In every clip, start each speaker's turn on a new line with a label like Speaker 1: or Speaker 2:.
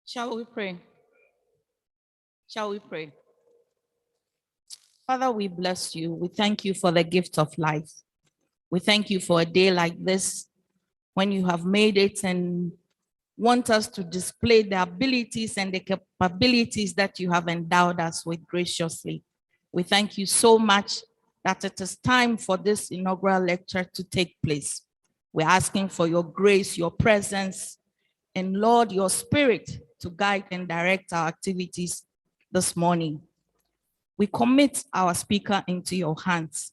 Speaker 1: Shall we pray? Shall we pray? Father, we bless you. We thank you for the gift of life. We thank you for a day like this when you have made it and want us to display the abilities and the capabilities that you have endowed us with graciously. We thank you so much that it is time for this inaugural lecture to take place. We're asking for your grace, your presence, and Lord, your spirit to guide and direct our activities this morning. We commit our speaker into your hands.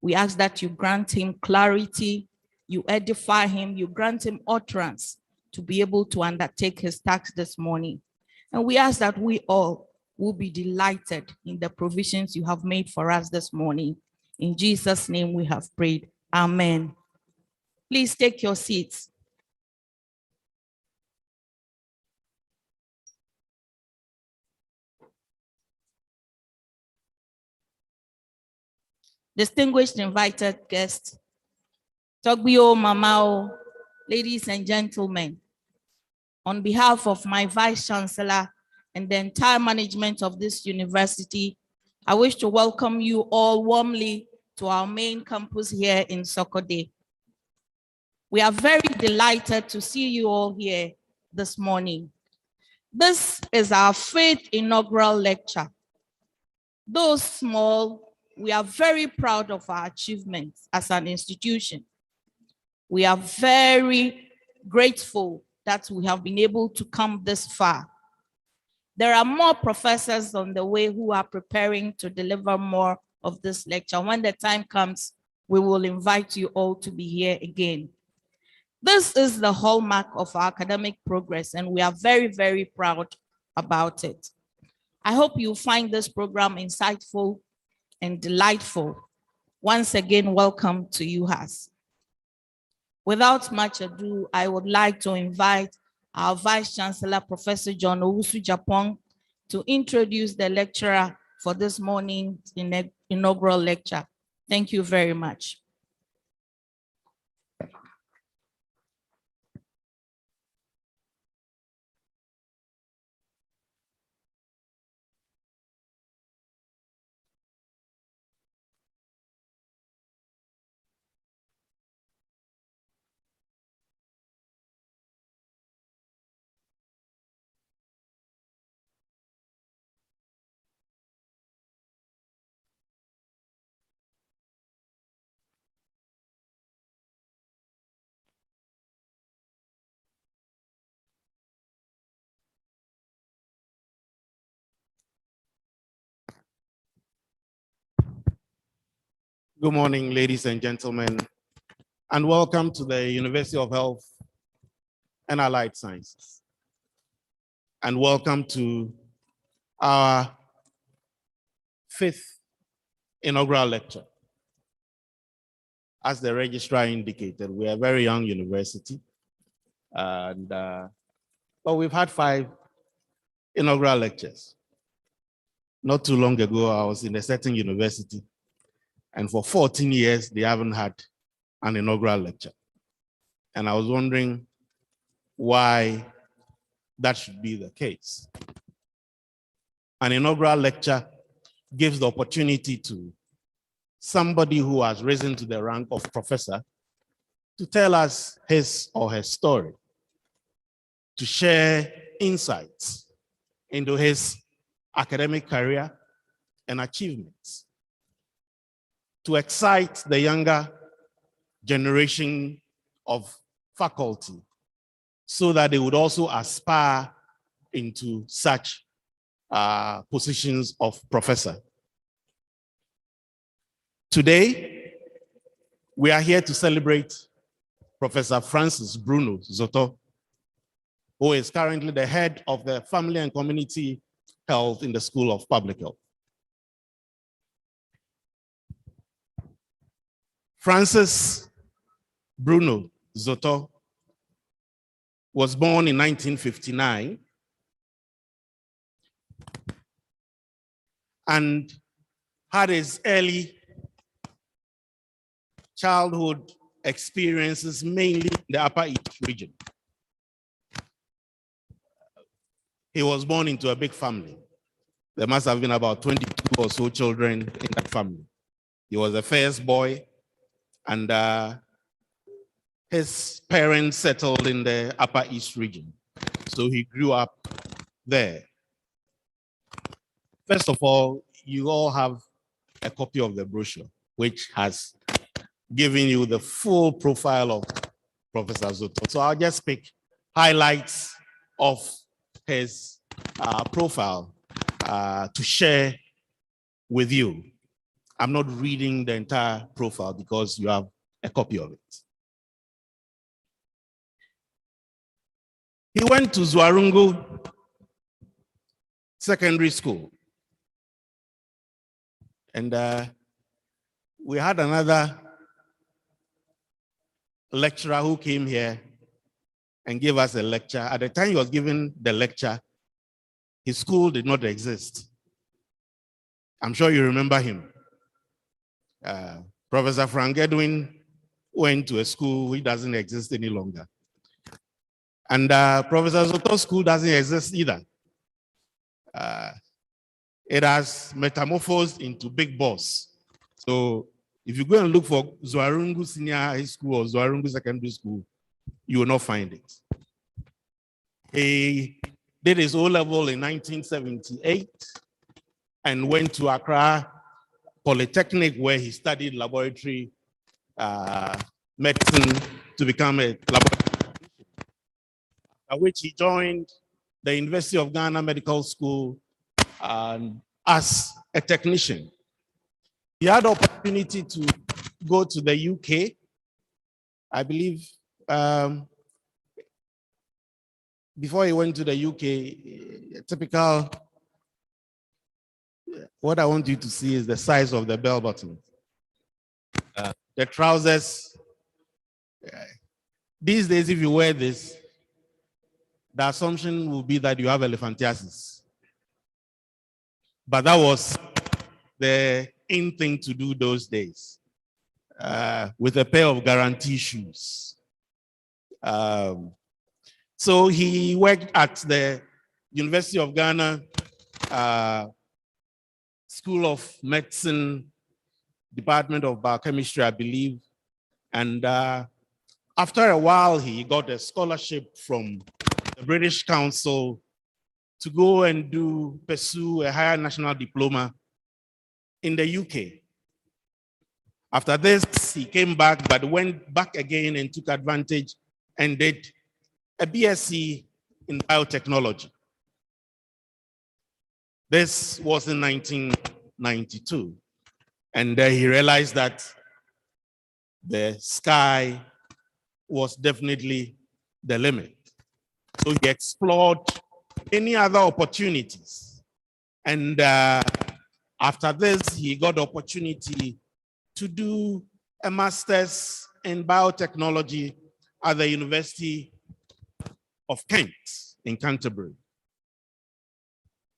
Speaker 1: We ask that you grant him clarity, you edify him, you grant him utterance to be able to undertake his task this morning. And we ask that we all will be delighted in the provisions you have made for us this morning. In Jesus' name we have prayed. Amen. Please take your seats. Distinguished invited guests, Togbio, Mamao, ladies and gentlemen, on behalf of my Vice Chancellor and the entire management of this university, I wish to welcome you all warmly to our main campus here in Sokode. We are very delighted to see you all here this morning. This is our 5th inaugural lecture. Though small, we are very proud of our achievements as an institution. We are very grateful that we have been able to come this far. There are more professors on the way who are preparing to deliver more of this lecture. When the time comes, we will invite you all to be here again. This is the hallmark of our academic progress, and we are very, very proud about it. I hope you find this program insightful and delightful. Once again, welcome to UHAS. Without much ado, I would like to invite our Vice Chancellor, Professor John Owusu Japong, to introduce the lecturer for this morning's inaugural lecture. Thank you very much.
Speaker 2: Good morning, ladies and gentlemen, and welcome to the University of Health and Allied Sciences. And welcome to our 5th inaugural lecture. As the registrar indicated, we are a very young university, and but we've had 5 inaugural lectures. Not too long ago, I was in a certain university, and for 14 years, they haven't had an inaugural lecture. And I was wondering why that should be the case. An inaugural lecture gives the opportunity to somebody who has risen to the rank of professor to tell us his or her story, to share insights into his academic career and achievements, to excite the younger generation of faculty so that they would also aspire into such positions of professor. Today, we are here to celebrate Professor Francis Bruno Zotor, who is currently the head of the Family and Community Health in the School of Public Health. Francis Bruno Zotor was born in 1959 and had his early childhood experiences mainly in the Upper East region. He was born into a big family. There must have been about 22 or so children in that family. He was the first boy, and his parents settled in the Upper East region. So he grew up there. First of all, you all have a copy of the brochure, which has given you the full profile of Professor Zotor. So I'll just pick highlights of his profile to share with you. I'm not reading the entire profile because you have a copy of it. He went to Zuarungu Secondary School. And we had another lecturer who came here and gave us a lecture. At the time he was giving the lecture, his school did not exist. I'm sure you remember him. Professor Frank Edwin went to a school which doesn't exist any longer. And Professor Zotor's school doesn't exist either. It has metamorphosed into Big Boss. So if you go and look for Zuarungu Senior High School or Zuarungu Secondary School, you will not find it. He did his O-level in 1978 and went to Accra Polytechnic, where he studied laboratory medicine to become a laboratory technician, at which he joined the University of Ghana Medical School as a technician. He had the opportunity to go to the UK, I believe. Before he went to the UK, typical, what I want you to see is the size of the bell bottom. The trousers, These days, if you wear this, the assumption will be that you have elephantiasis. But that was the in thing to do those days, with a pair of guarantee shoes. So he worked at the University of Ghana School of Medicine, Department of Biochemistry, I believe. And after a while, he got a scholarship from the British Council to go and pursue a higher national diploma in the UK. After this, he came back, but went back again and took advantage and did a BSc in biotechnology. This was in 1992. And he realized that the sky was definitely the limit. So he explored any other opportunities. And after this, he got the opportunity to do a master's in biotechnology at the University of Kent in Canterbury.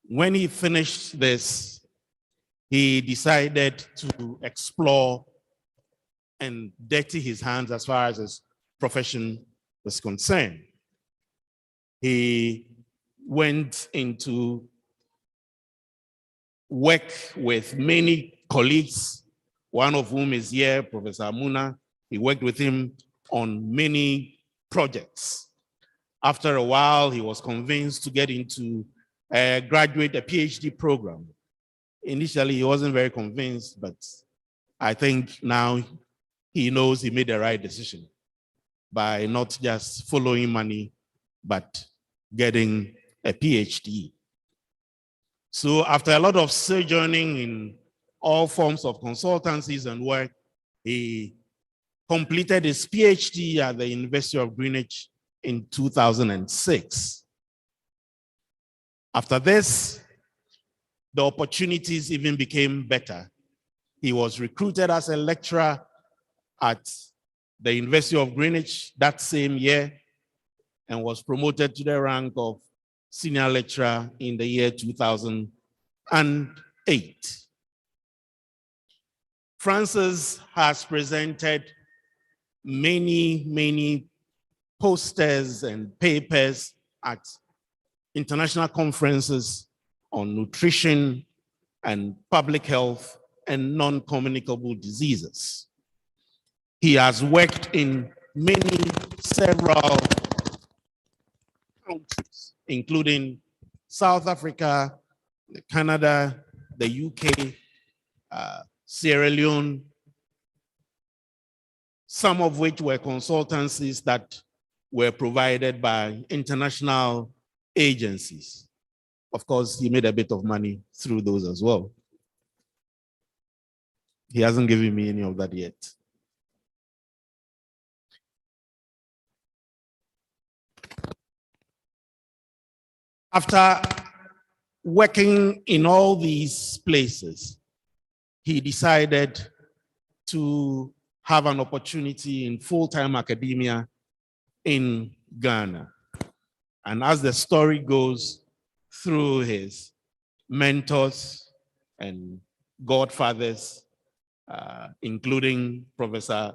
Speaker 2: When he finished this, he decided to explore and dirty his hands as far as his profession was concerned. He went into work with many colleagues, one of whom is here, Professor Amuna. He worked with him on many projects. After a while, he was convinced to get into a PhD program. Initially, he wasn't very convinced, but I think now he knows he made the right decision by not just following money, but getting a PhD. So after a lot of sojourning in all forms of consultancies and work, he completed his PhD at the University of Greenwich in 2006. After this, the opportunities even became better. He was recruited as a lecturer at the University of Greenwich that same year and was promoted to the rank of senior lecturer in the year 2008. Francis has presented many posters and papers at international conferences on nutrition and public health and non-communicable diseases. He has worked in several countries, including South Africa, Canada, the UK, Sierra Leone, some of which were consultancies that were provided by international agencies. Of course, he made a bit of money through those as well. He hasn't given me any of that yet. After working in all these places, he decided to have an opportunity in full-time academia in Ghana. And as the story goes, through his mentors and godfathers, including Professor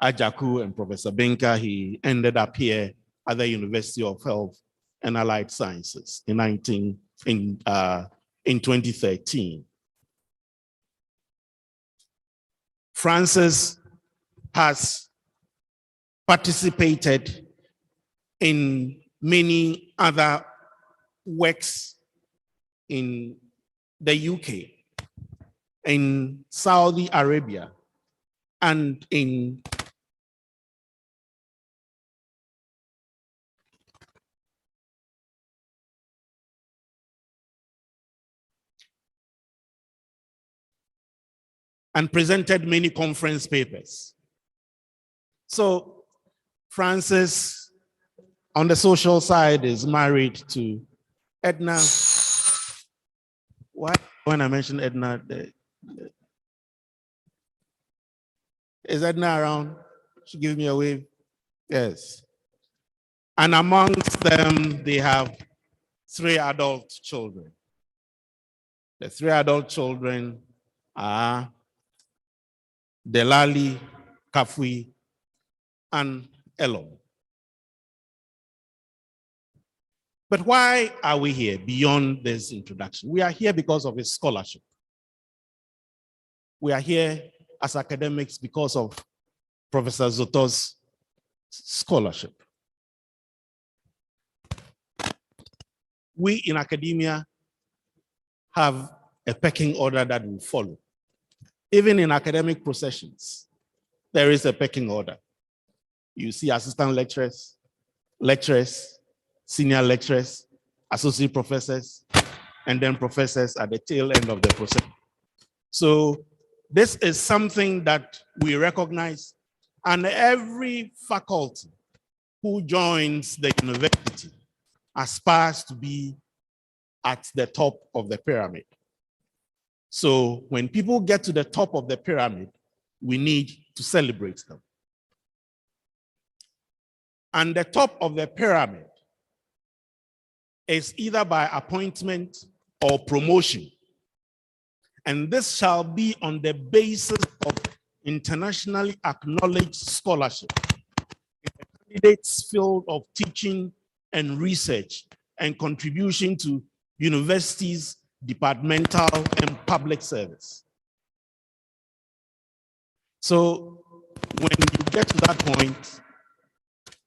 Speaker 2: Ajaku and Professor Benka, he ended up here at the University of Health and Allied Sciences in 2013. Francis has participated in many other works in the UK, in Saudi Arabia, and in and presented many conference papers. So Francis, on the social side, is married to Edna. Why? When I mention Edna, is Edna around? She gives me a wave. Yes. And amongst them, they have 3 adult children. The 3 adult children are Delali, Kafui, and Elom. But why are we here beyond this introduction? We are here because of his scholarship. We are here as academics because of Professor Zotor's scholarship. We in academia have a pecking order that we follow. Even in academic processions, there is a pecking order. You see assistant lecturers, senior lecturers, associate professors, and then professors at the tail end of the process. So this is something that we recognize, and every faculty who joins the university aspires to be at the top of the pyramid. So when people get to the top of the pyramid, we need to celebrate them. And the top of the pyramid is either by appointment or promotion. And this shall be on the basis of internationally acknowledged scholarship in the candidate's field of teaching and research and contribution to universities, departmental, and public service. So when you get to that point,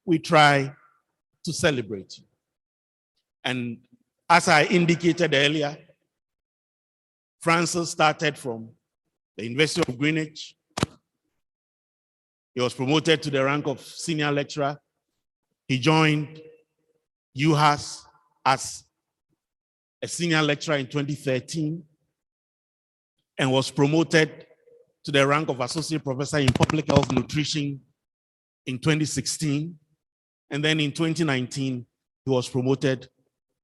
Speaker 2: we try to celebrate you. And as I indicated earlier, Francis started from the University of Greenwich. He was promoted to the rank of senior lecturer. He joined UHAS as a senior lecturer in 2013 and was promoted to the rank of associate professor in public health nutrition in 2016. And then in 2019, he was promoted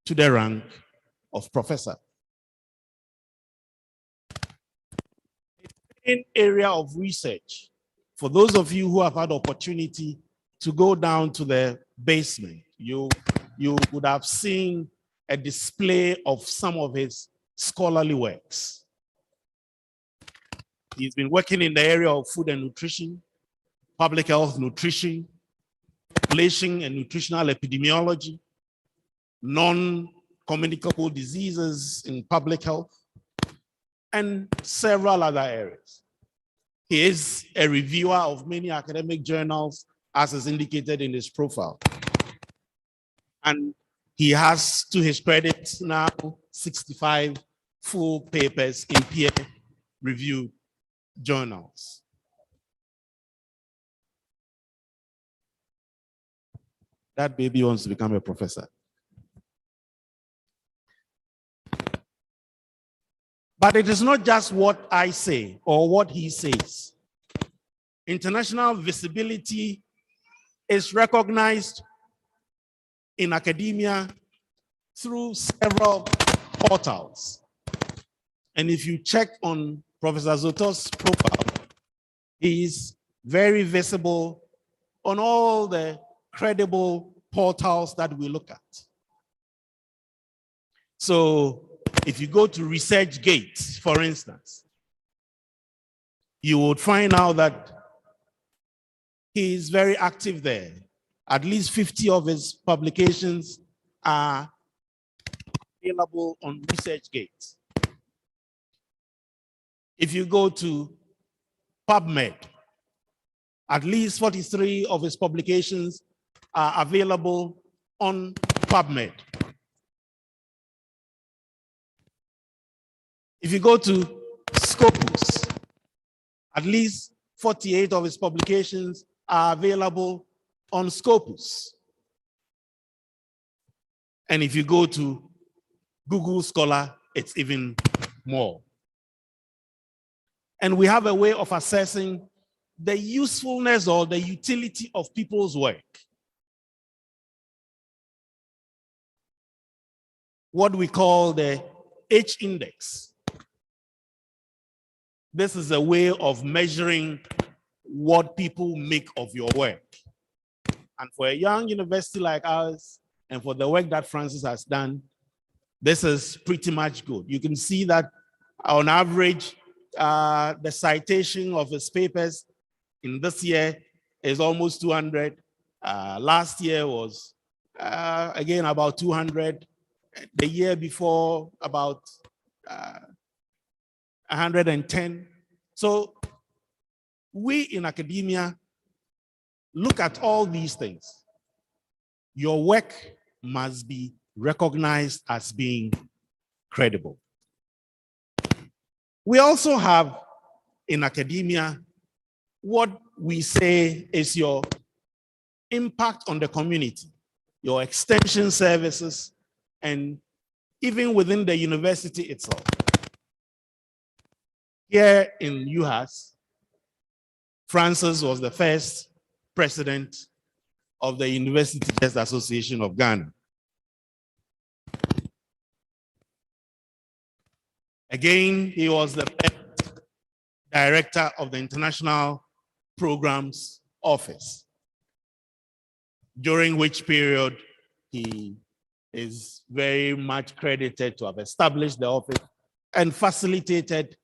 Speaker 2: to the rank of professor. In area of research, for those of you who have had opportunity to go down to the basement, you would have seen a display of some of his scholarly works. He's been working in the area of food and nutrition, public health nutrition, population and nutritional epidemiology, non-communicable diseases in public health, and several other areas. He is a reviewer of many academic journals, as is indicated in his profile. And he has, to his credit, now 65 full papers in peer-reviewed journals. That baby wants to become a professor. But it is not just what I say or what he says. International visibility is recognized in academia through several portals. And if you check on Professor Zotor's profile, he is very visible on all the credible portals that we look at. So if you go to ResearchGate, for instance, you would find out that he is very active there. At least 50 of his publications are available on ResearchGate. If you go to PubMed, at least 43 of his publications are available on PubMed. If you go to Scopus, at least 48 of his publications are available on Scopus. And if you go to Google Scholar, it's even more. And we have a way of assessing the usefulness or the utility of people's work. What we call the H-index. This is a way of measuring what people make of your work. And for a young university like ours, and for the work that Francis has done, this is pretty much good. You can see that on average, the citation of his papers in this year is almost 200. Last year was, again, about 200. The year before, about 110. So we in academia look at all these things. Your work must be recognized as being credible. We also have in academia what we say is your impact on the community, your extension services, and even within the university itself. Here in UHAS, Francis was the first president of the University Teachers Association of Ghana. Again, he was the first director of the International Programs Office, during which period he is very much credited to have established the office and facilitated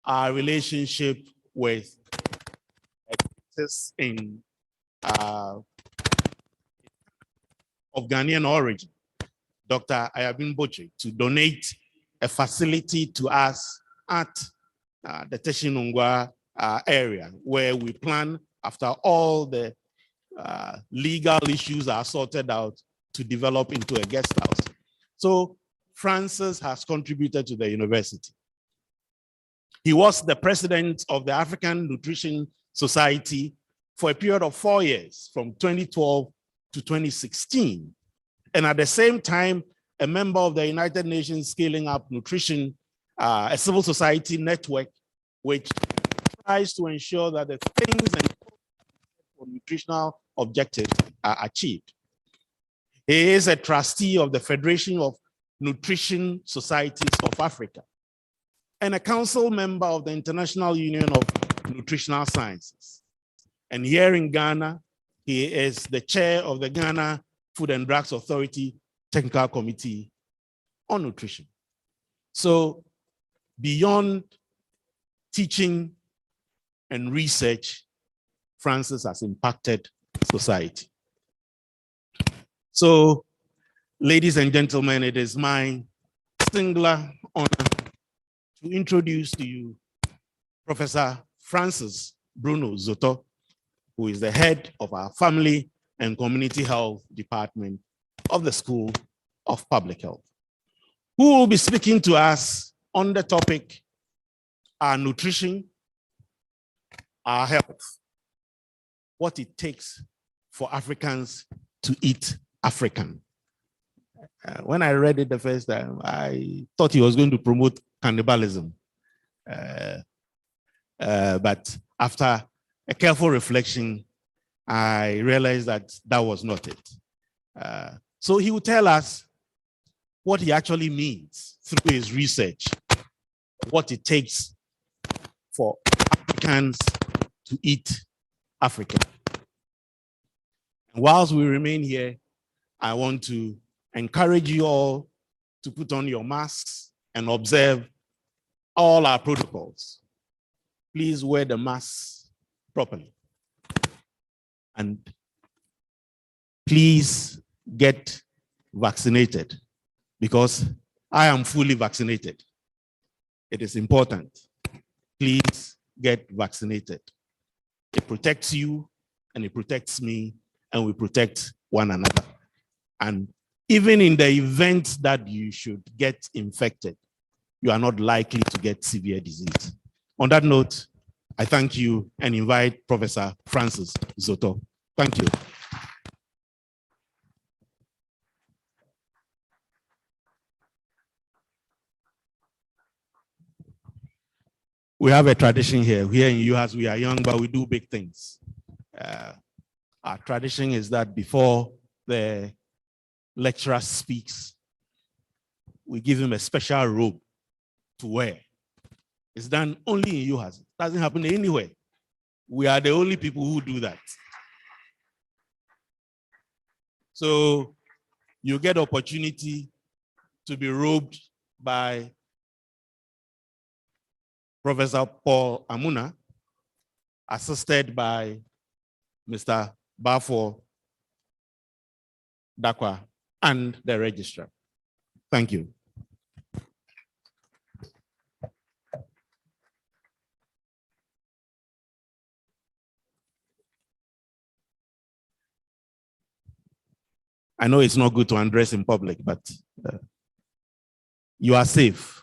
Speaker 2: our relationship with experts in of Ghanaian origin, Dr. Ayabin Boche, to donate a facility to us at the Teshinungwa area, where we plan, after all the legal issues are sorted out, to develop into a guest house. So Francis has contributed to the university. He was the president of the African Nutrition Society for a period of 4 years, from 2012 to 2016. And at the same time, a member of the United Nations Scaling Up Nutrition, a civil society network, which tries to ensure that the things and nutritional objectives are achieved. He is a trustee of the Federation of Nutrition Societies of Africa and a council member of the International Union of Nutritional Sciences. And here in Ghana, he is the chair of the Ghana Food and Drugs Authority Technical Committee on Nutrition. So beyond teaching and research, Francis has impacted society. So, ladies and gentlemen, it is my singular honor to introduce to you Professor Francis Bruno Zotor, who is the head of our Family and Community Health Department of the School of Public Health, who will be speaking to us on the topic, our nutrition, our health, what it takes for Africans to eat African. When I read it the first time, I thought he was going to promote cannibalism. But after a careful reflection, I realized that that was not it. So he will tell us what he actually means through his research, what it takes for Africans to eat African. And whilst we remain here, I want to encourage you all to put on your masks and observe all our protocols. Please wear the masks properly. And please get vaccinated, because I am fully vaccinated. It is important. Please get vaccinated. It protects you and it protects me, and we protect one another. And even in the event that you should get infected, you are not likely to get severe disease. On that note, I thank you and invite Professor Francis Zotor. Thank you. We have a tradition here. Here in UHAS, we are young, but we do big things. Our tradition is that before the lecturer speaks, we give him a special robe to wear. It's done only in UHAS. It doesn't happen anywhere. We are the only people who do that. So you get opportunity to be robed by Professor Paul Amuna, assisted by Mr. Bafo Dakwa and the registrar. Thank you. I know it's not good to undress in public, but you are safe.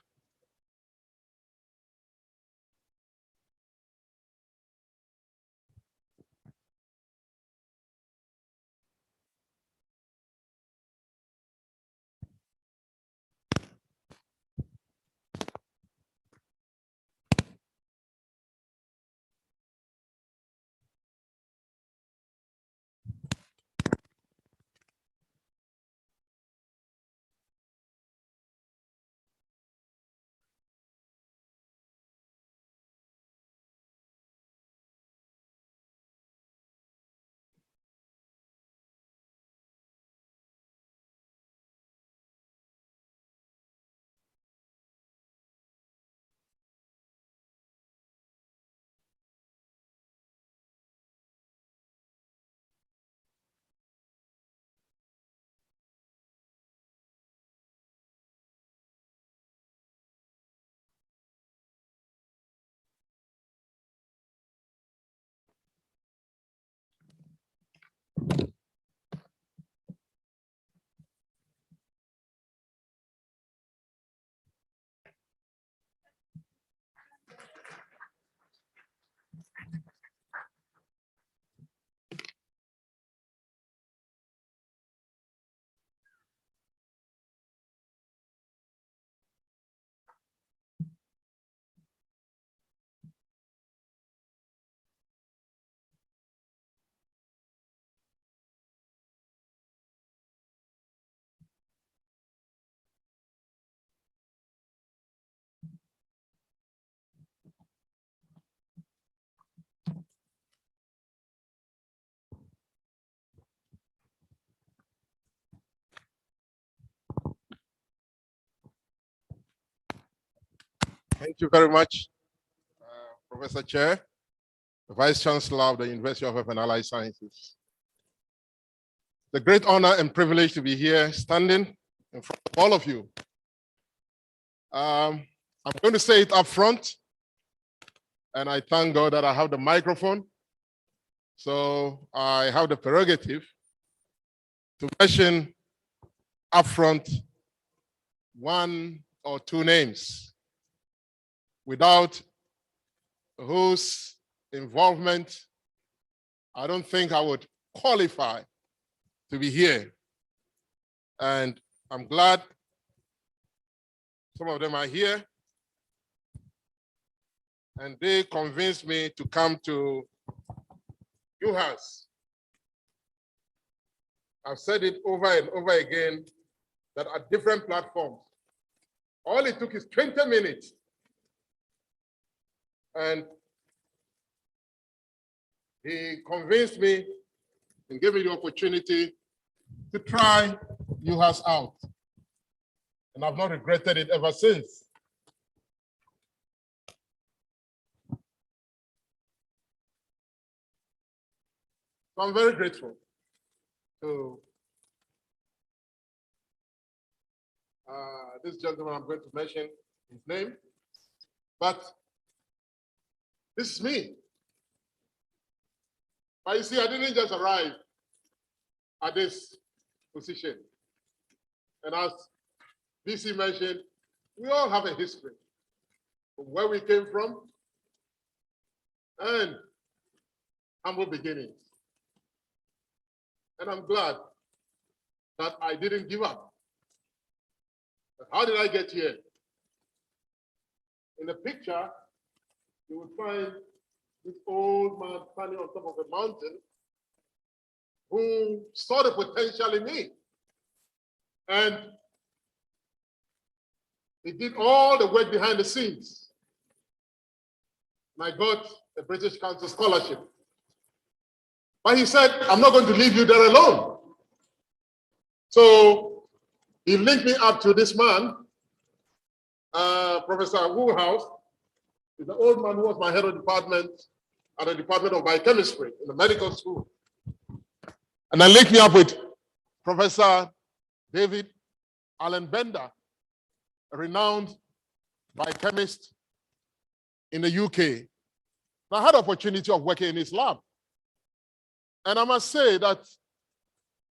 Speaker 3: Thank you very much, Professor Chair, the Vice Chancellor of the University of Health and Allied Sciences. The great honor and privilege to be here standing in front of all of you. I'm going to say it up front, and I thank God that I have the microphone. So I have the prerogative to mention up front one or two names without whose involvement I don't think I would qualify to be here. And I'm glad some of them are here. And they convinced me to come to UHAS. I've said it over and over again that at different platforms, all it took is 20 minutes. And he convinced me and gave me the opportunity to try UHAS out. And I've not regretted it ever since. So I'm very grateful to this gentleman. I'm going to mention his name, but this is me. But you see, I didn't just arrive at this position. And as BC mentioned, we all have a history from where we came from and humble beginnings. And I'm glad that I didn't give up. But how did I get here? In the picture, you will find this old man standing on top of a mountain who saw the potential in me. And he did all the work behind the scenes. And I got a British Council scholarship. But he said, I'm not going to leave you there alone. So he linked me up to this man, Professor Woolhouse. He's the old man who was my head of department at the Department of Biochemistry in the medical school. And then linked me up with Professor David Allen Bender, a renowned biochemist in the UK. And I had the opportunity of working in his lab. And I must say that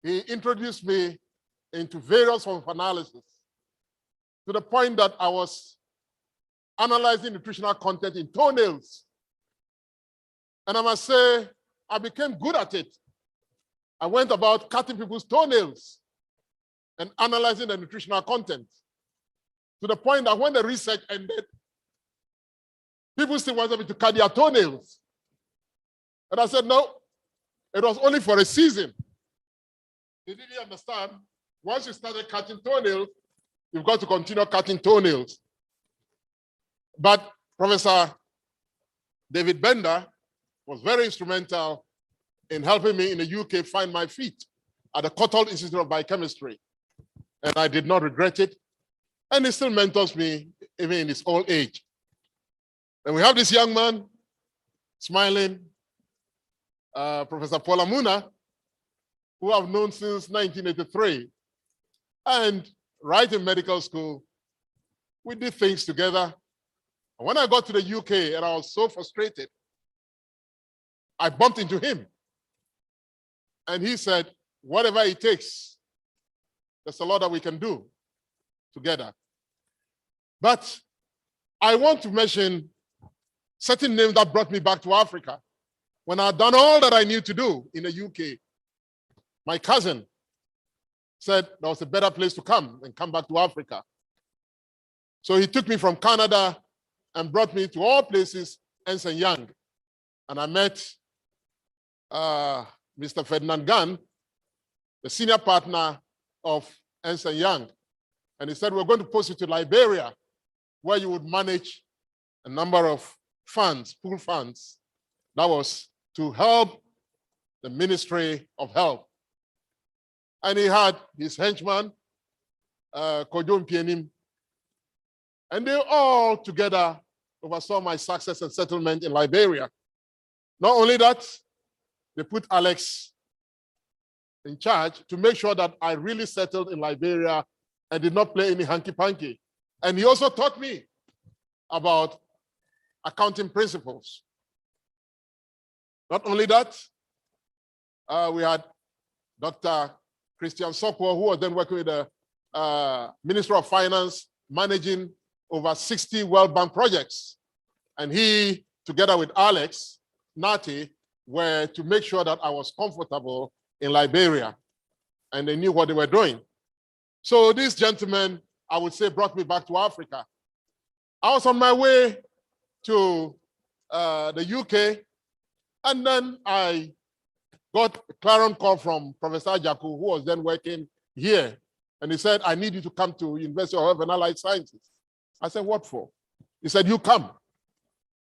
Speaker 3: he introduced me into various forms of analysis to the point that I was analyzing nutritional content in toenails. And I must say, I became good at it. I went about cutting people's toenails and analyzing the nutritional content to the point that when the research ended, people still wanted me to cut their toenails. And I said, no, it was only for a season. They didn't understand. Once you started cutting toenails, you've got to continue cutting toenails. But Professor David Bender was very instrumental in helping me in the UK find my feet at the Cottall Institute of Biochemistry. And I did not regret it. And he still mentors me even in his old age. And we have this young man, smiling, Professor Paul Amuna, who I've known since 1983. And right in medical school, we did things together. And when I got to the UK and I was so frustrated, I bumped into him. And he said, whatever it takes, there's a lot that we can do together. But I want to mention certain names that brought me back to Africa. When I had done all that I knew to do in the UK, my cousin said there was a better place to come and come back to Africa. So he took me from Canada and brought me to all places, Ernst & Young. And I met Mr. Ferdinand Gunn, the senior partner of Ernst & Young. And he said, we're going to post you to Liberia, where you would manage a number of funds, pool funds. That was to help the Ministry of Health. And he had his henchman, Kojo Mpienim. And they all together oversaw my success and settlement in Liberia. Not only that, they put Alex in charge to make sure that I really settled in Liberia and did not play any hanky-panky. And he also taught me about accounting principles. Not only that, we had Dr. Christian Sokwo, who was then working with the Minister of Finance, managing over 60 World Bank projects. And he, together with Alex Nati, were to make sure that I was comfortable in Liberia. And they knew what they were doing. So this gentleman, I would say, brought me back to Africa. I was on my way to the UK, and then I got a clarion call from Professor Ajaku, who was then working here. And he said, I need you to come to University of Health and Allied Sciences. I said, what for? He said, you come.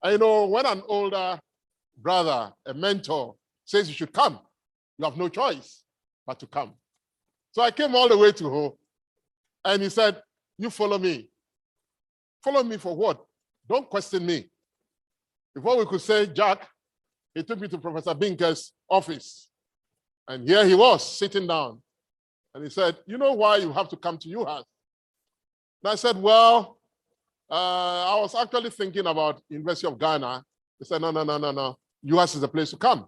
Speaker 3: And you know, when an older brother, a mentor, says you should come, you have no choice but to come. So I came all the way to Ho, and he said, you follow me. Follow me for what? Don't question me. Before we could say Jack, he took me to Professor Binker's office. And here he was sitting down. And he said, you know why you have to come to UHAS? And I said, well, I was actually thinking about University of Ghana. He said, no. UHAS is the place to come.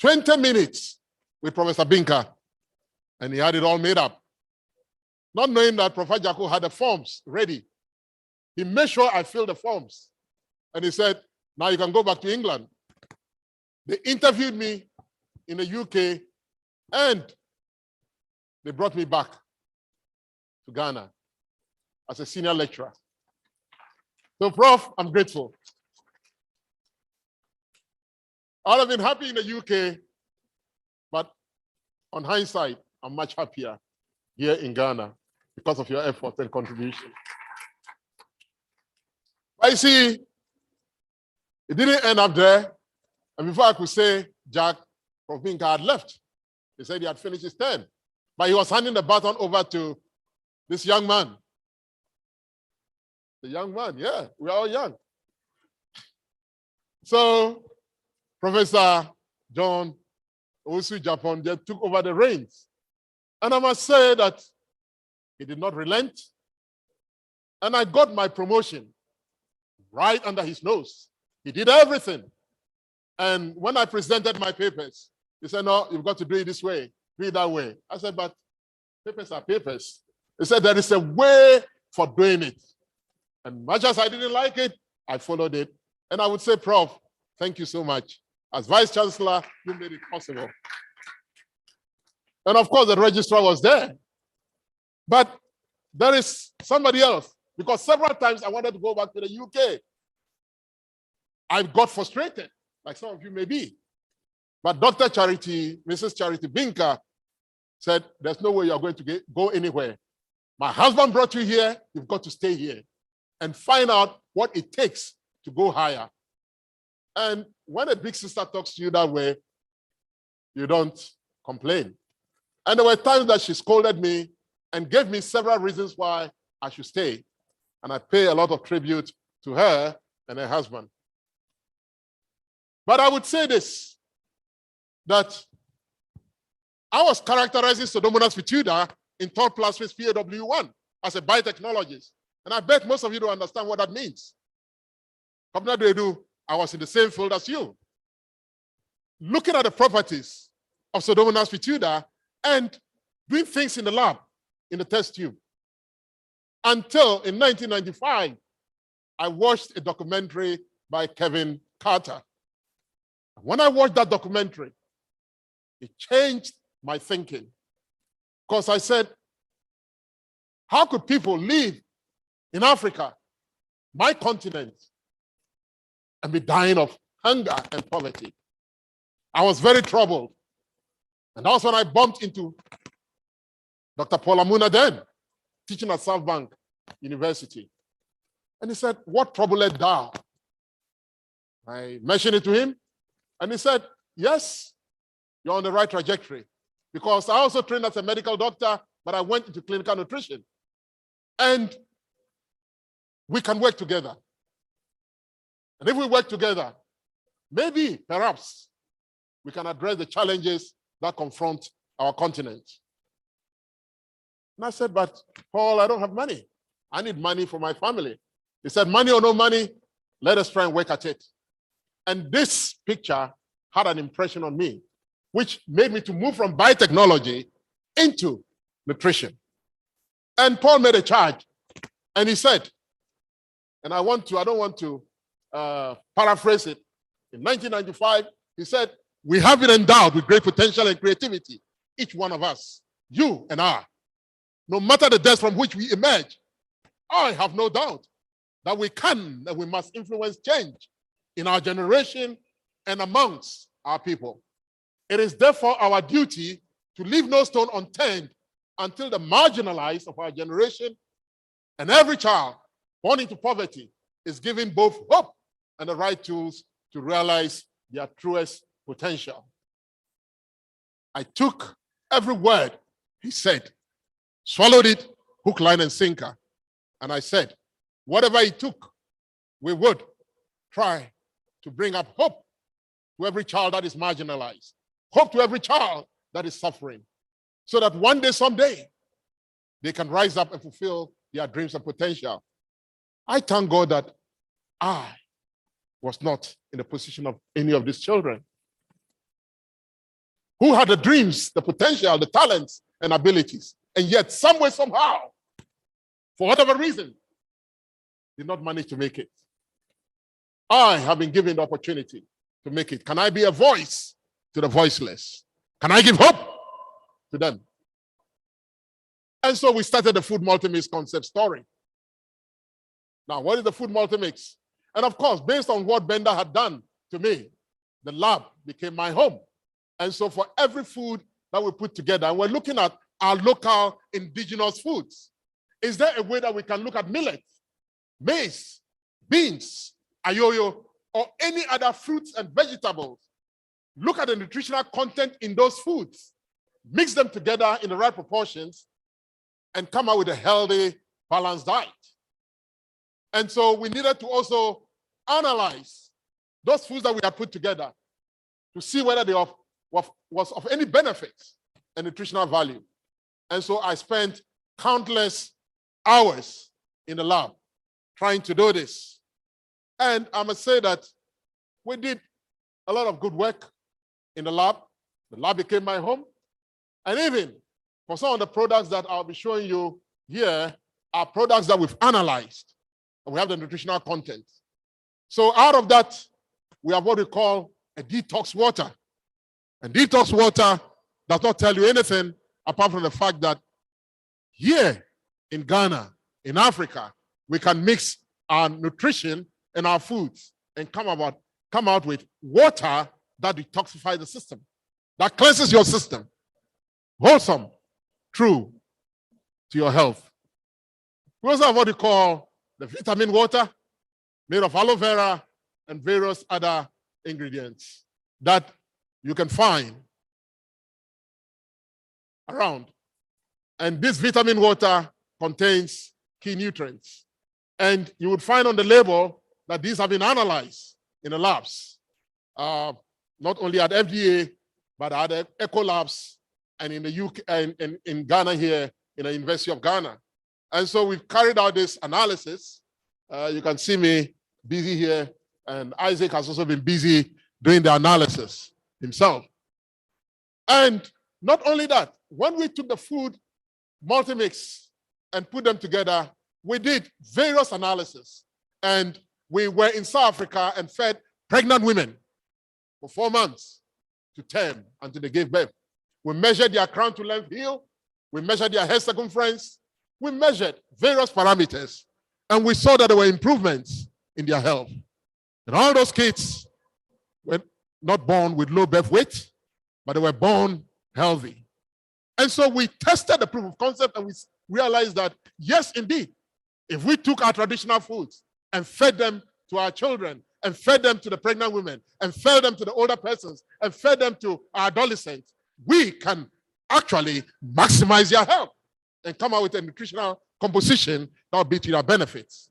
Speaker 3: 20 minutes with Professor Binker. And he had it all made up. Not knowing that Professor Jaco had the forms ready. He made sure I filled the forms. And he said, now you can go back to England. They interviewed me in the UK, and they brought me back to Ghana as a senior lecturer. So, Prof, I'm grateful. I would have been happy in the UK, but on hindsight, I'm much happier here in Ghana because of your efforts and contribution. I see, it didn't end up there. And before I could say, Jack, Prof. Binker had left. He said he had finished his term. But he was handing the baton over to this young man. The young man, yeah, we're all young. So Professor John Owusu Japan just took over the reins. And I must say that he did not relent. And I got my promotion right under his nose. He did everything. And when I presented my papers, he said, no, you've got to do it this way, do it that way. I said, but papers are papers. He said, there is a way for doing it. And much as I didn't like it, I followed it. And I would say, Prof, thank you so much. As Vice Chancellor, you made it possible. And of course, the registrar was there. But there is somebody else, because several times I wanted to go back to the UK. I got frustrated, like some of you may be. But Dr. Charity, Mrs. Charity Binka, said, there's no way you're going to go anywhere. My husband brought you here, you've got to stay here and find out what it takes to go higher. And when a big sister talks to you that way, you don't complain. And there were times that she scolded me and gave me several reasons why I should stay. And I pay a lot of tribute to her and her husband. But I would say this, that I was characterizing Pseudomonas foetida in third plasmids PAW1 as a biotechnologist. And I bet most of you don't understand what that means. I was in the same field as you. Looking at the properties of Pseudomonas foetida and doing things in the lab, in the test tube. Until in 1995, I watched a documentary by Kevin Carter. When I watched that documentary, it changed my thinking. Because I said, how could people live in Africa, my continent, and be dying of hunger and poverty? I was very troubled. And that was when I bumped into Dr. Paul Amuna then, teaching at South Bank University. And he said, what troubled thou? I mentioned it to him, and he said, yes, you're on the right trajectory. Because I also trained as a medical doctor, but I went into clinical nutrition. And we can work together. And if we work together, maybe, perhaps, we can address the challenges that confront our continent. And I said, but Paul, I don't have money. I need money for my family. He said, money or no money, let us try and work at it. And this picture had an impression on me, which made me to move from biotechnology into nutrition. And Paul made a charge, and he said, and I don't want to paraphrase it. In 1995, he said, we have been endowed with great potential and creativity, each one of us, you and I. No matter the depths from which we emerge, I have no doubt that we can and we must influence change in our generation and amongst our people. It is therefore our duty to leave no stone unturned until the marginalized of our generation and every child born into poverty is given both hope and the right tools to realize their truest potential. I took every word he said, swallowed it, hook, line, and sinker. And I said, whatever it took, we would try to bring up hope to every child that is marginalized, hope to every child that is suffering, so that one day, someday, they can rise up and fulfill their dreams and potential. I thank God that I was not in the position of any of these children who had the dreams, the potential, the talents, and abilities, and yet some way, somehow, for whatever reason, did not manage to make it. I have been given the opportunity to make it. Can I be a voice to the voiceless? Can I give hope to them? And so we started the food multi-mix concept story. Now, what is the food multi-mix? And of course, based on what Benda had done to me, the lab became my home. And so for every food that we put together, and we're looking at our local indigenous foods, is there a way that we can look at millet, maize, beans, ayoyo, or any other fruits and vegetables? Look at the nutritional content in those foods. mix them together in the right proportions, and come out with a healthy, balanced diet. And so we needed to also analyze those foods that we had put together to see whether they was of any benefit and nutritional value. And so I spent countless hours in the lab trying to do this. And I must say that we did a lot of good work in the lab. The lab became my home. And even for some of the products that I'll be showing you here are products that we've analyzed. And we have the nutritional content. So out of that, we have what we call a detox water. And detox water does not tell you anything apart from the fact that here in Ghana, in Africa, we can mix our nutrition and our foods and come out with water that detoxifies the system, that cleanses your system, wholesome, true to your health. We also have what we call the vitamin water, made of aloe vera and various other ingredients that you can find around. And this vitamin water contains key nutrients. And you would find on the label that these have been analyzed in the labs, not only at FDA, but at the Eco Labs and in the UK and in Ghana here, in the University of Ghana. And so we've carried out this analysis. You can see me busy here, and Isaac has also been busy doing the analysis himself. And not only that, when we took the food multimix and put them together, we did various analysis. And we were in South Africa and fed pregnant women for 4 months to term until they gave birth. We measured their crown to length heel. We measured their head circumference. We measured various parameters. And we saw that there were improvements in their health. And all those kids were not born with low birth weight, but they were born healthy. And so we tested the proof of concept and we realized that, yes, indeed, if we took our traditional foods and fed them to our children and fed them to the pregnant women and fed them to the older persons and fed them to our adolescents, we can actually maximize their health and come out with a nutritional composition that will be to their benefits.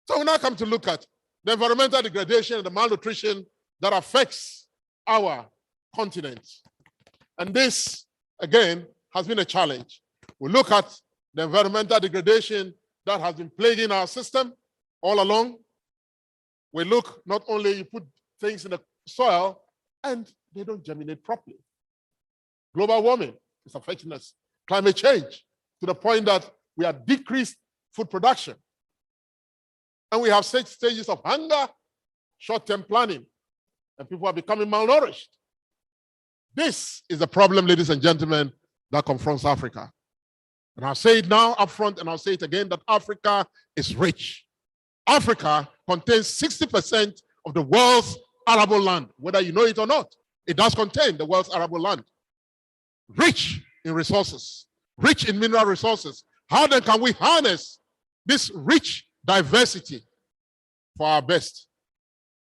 Speaker 3: So we now come to look at the environmental degradation and the malnutrition that affects our continent. And this, again, has been a challenge. We look at the environmental degradation that has been plaguing our system all along. We look, not only you put things in the soil and they don't germinate properly. Global warming is affecting us. Climate change, to the point that we have decreased food production. And we have such stages of hunger, short-term planning, and people are becoming malnourished. This is the problem, ladies and gentlemen, that confronts Africa. And I'll say it now up front, and I'll say it again, that Africa is rich. Africa contains 60% of the world's arable land, whether you know it or not. It does contain the world's arable land. Rich in resources, rich in mineral resources. How then can we harness this rich diversity for our best?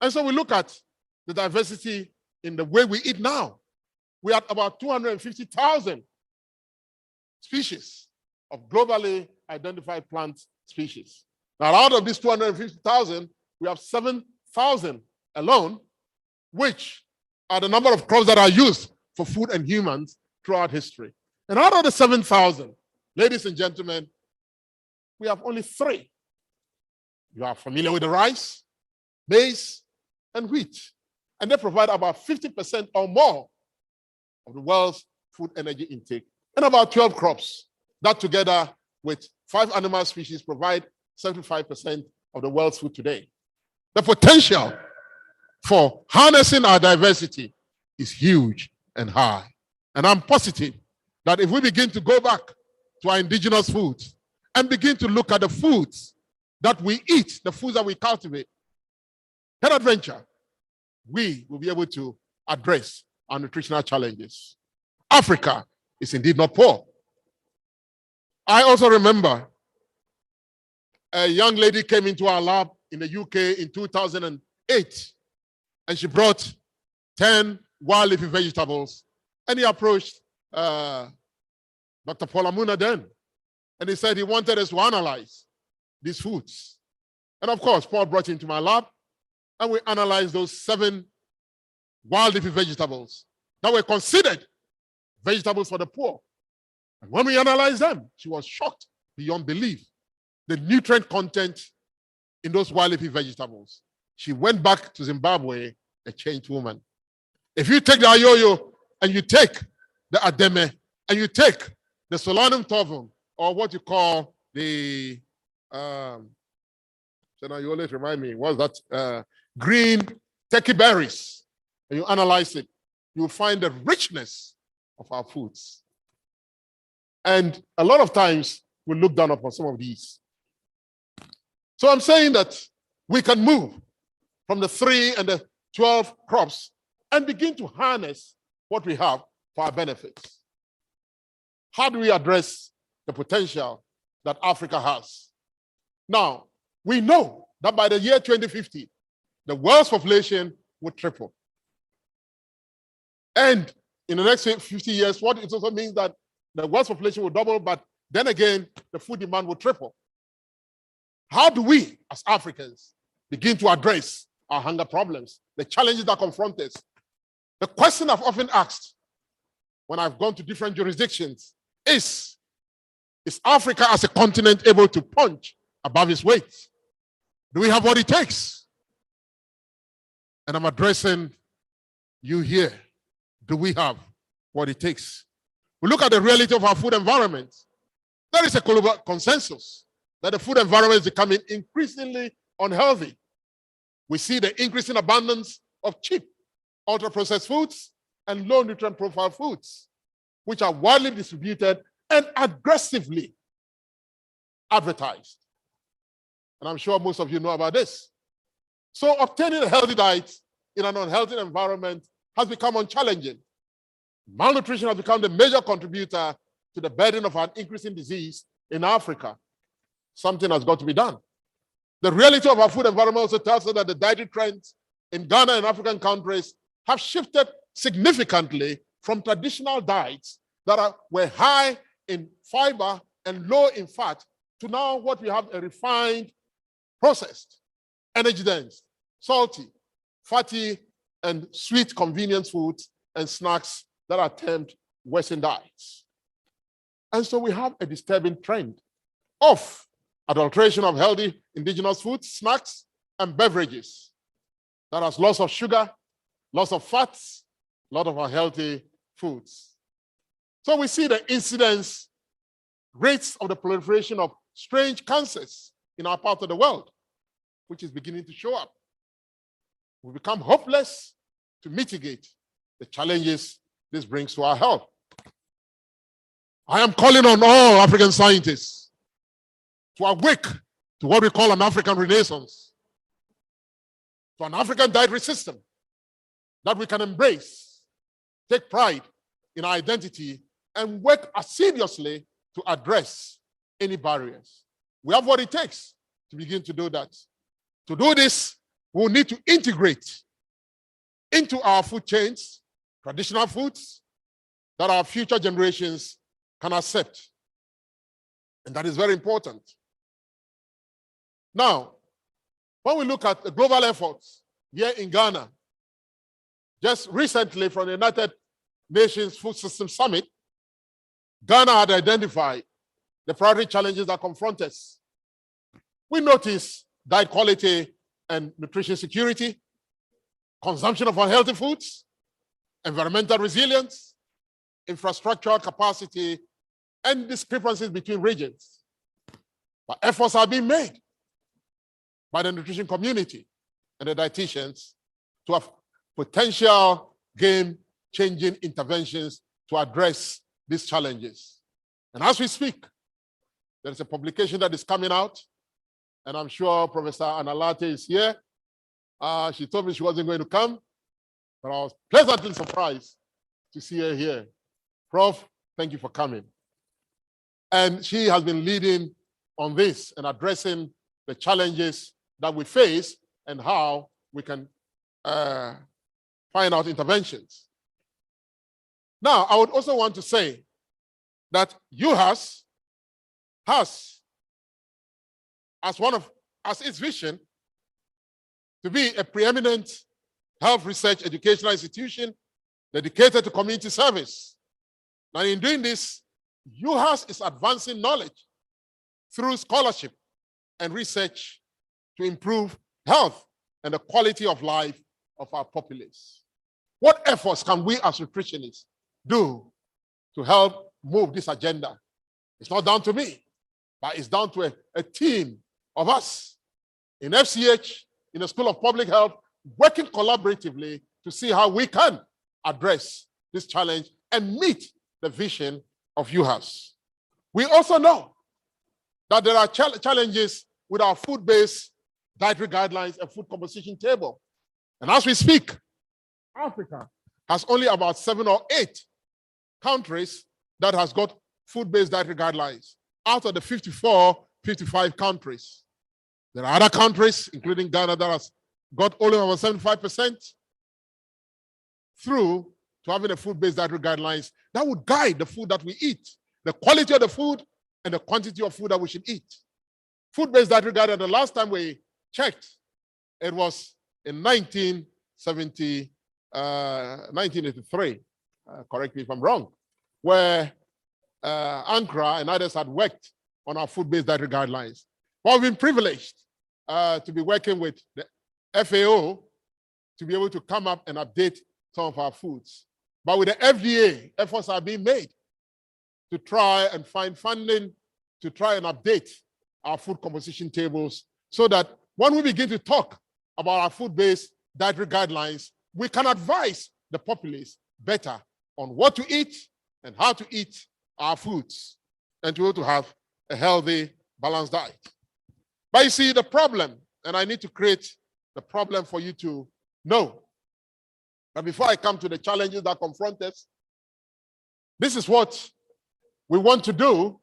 Speaker 3: And so we look at the diversity in the way we eat now. We have about 250,000 species of globally identified plant species. Now, out of these 250,000, we have 7,000 alone, which are the number of crops that are used for food and humans throughout history. And out of the 7,000, ladies and gentlemen, we have only 3. You are familiar with the rice, maize, and wheat. And they provide about 50% or more of the world's food energy intake, and about 12 crops that together with 5 animal species provide 75% of the world's food today. The potential for harnessing our diversity is huge and high. And I'm positive that if we begin to go back to our indigenous foods and begin to look at the foods that we eat, the foods that we cultivate, peradventure, we will be able to address our nutritional challenges. Africa is indeed not poor. I also remember a young lady came into our lab in the UK in 2008, and she brought 10 wild leafy vegetables And he approached Dr. Polamuna then, and he said he wanted us to analyze these foods. And of course, Paul brought him to my lab, and we analyzed those 7 wild leafy vegetables that were considered vegetables for the poor. And when we analyzed them, she was shocked beyond belief. The nutrient content in those wild leafy vegetables. She went back to Zimbabwe a changed woman. If you take the ayoyo and you take the ademe and you take the solanum tovum, or what you call the so now you always remind me, what's that? Green turkey berries, and you analyze it, you'll find the richness of our foods. And a lot of times we look down upon some of these. So I'm saying that we can move from the 3 and the 12 crops and begin to harness what we have for our benefits. How do we address the potential that Africa has? Now, we know that by the year 2050, the world's population will triple. And in the next 50 years, what it also means that the world's population will double, but then again, the food demand will triple. How do we, as Africans, begin to address our hunger problems, the challenges that confront us? The question I've often asked when I've gone to different jurisdictions is Africa as a continent able to punch above its weight? Do we have what it takes? And I'm addressing you here. Do we have what it takes? We look at the reality of our food environment. There is a global consensus that the food environment is becoming increasingly unhealthy. We see the increasing abundance of cheap, ultra-processed foods and low nutrient profile foods, which are widely distributed and aggressively advertised. And I'm sure most of you know about this. So obtaining a healthy diet in an unhealthy environment has become unchallenging. Malnutrition has become the major contributor to the burden of an increasing disease in Africa. Something has got to be done. The reality of our food environment also tells us that the dietary trends in Ghana and African countries have shifted significantly from traditional diets that were high in fiber and low in fat to now what we have: a refined, processed, energy-dense, salty, fatty, and sweet convenience foods and snacks that are termed Western diets. And so we have a disturbing trend of adulteration of healthy indigenous foods, snacks, and beverages that has loss of sugar, loss of fats, a lot of unhealthy foods. So we see the incidence rates of the proliferation of strange cancers in our part of the world, which is beginning to show up. We become hopeless to mitigate the challenges this brings to our health. I am calling on all African scientists to awake to what we call an African Renaissance, to an African dietary system that we can embrace, take pride in our identity, and work assiduously to address any barriers. We have what it takes to begin to do that. To do this, we'll need to integrate into our food chains traditional foods that our future generations can accept. And that is very important. Now, when we look at the global efforts here in Ghana, just recently from the United Nations Food System Summit, Ghana had identified the priority challenges that confront us. We notice diet quality and nutrition security, consumption of unhealthy foods, environmental resilience, infrastructural capacity, and discrepancies between regions. But efforts are being made by the nutrition community and the dietitians to have potential game-changing interventions to address these challenges. And as we speak, there is a publication that is coming out, and I'm sure Professor Analate is here. She told me she wasn't going to come, but I was pleasantly surprised to see her here. Prof, thank you for coming. And she has been leading on this and addressing the challenges that we face and how we can find out interventions. Now, I would also want to say that UHAS has as its vision to be a preeminent health research educational institution dedicated to community service. Now, in doing this, UHAS is advancing knowledge through scholarship and research to improve health and the quality of life of our populace. What efforts can we as nutritionists do to help move this agenda? It's not down to me, but it's down to a team of us in FCH, in the School of Public Health, working collaboratively to see how we can address this challenge and meet the vision of UHAS. We also know that there are challenges with our food-based dietary guidelines and food composition table. And as we speak, Africa has only about 7 or 8 countries that has got food-based dietary guidelines out of the 54, 55 countries. There are other countries, including Ghana, that has got only over 75% through to having a food-based dietary guidelines that would guide the food that we eat, the quality of the food and the quantity of food that we should eat. Food-based dietary guidelines, the last time we checked, it was in 1983, correct me if I'm wrong, where Ankara and others had worked on our food-based dietary guidelines. Well, we've been privileged to be working with the FAO to be able to come up and update some of our foods. But with the FDA, efforts are being made to try and find funding to try and update our food composition tables so that when we begin to talk about our food-based dietary guidelines, we can advise the populace better on what to eat and how to eat our foods and to be able to have a healthy, balanced diet. But you see, the problem, and I need to create the problem for you to know. But before I come to the challenges that confront us, this is what we want to do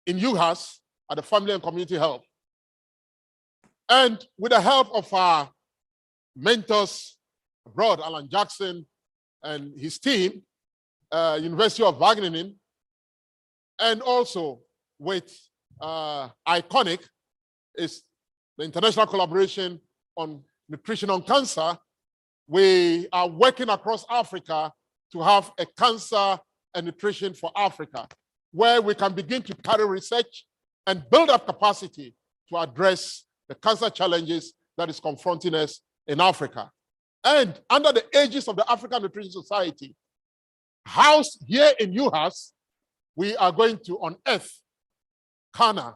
Speaker 3: in UHAS at the Family and Community Health. And with the help of our mentors abroad, Alan Jackson and his team, University of Wageningen, and also with ICONIC, is the international collaboration on nutrition on cancer. We are working across Africa to have a cancer and nutrition for Africa, where we can begin to carry research and build up capacity to address the cancer challenges that is confronting us in Africa. And under the aegis of the African Nutrition Society, housed here in UHAS, we are going to unearth Kana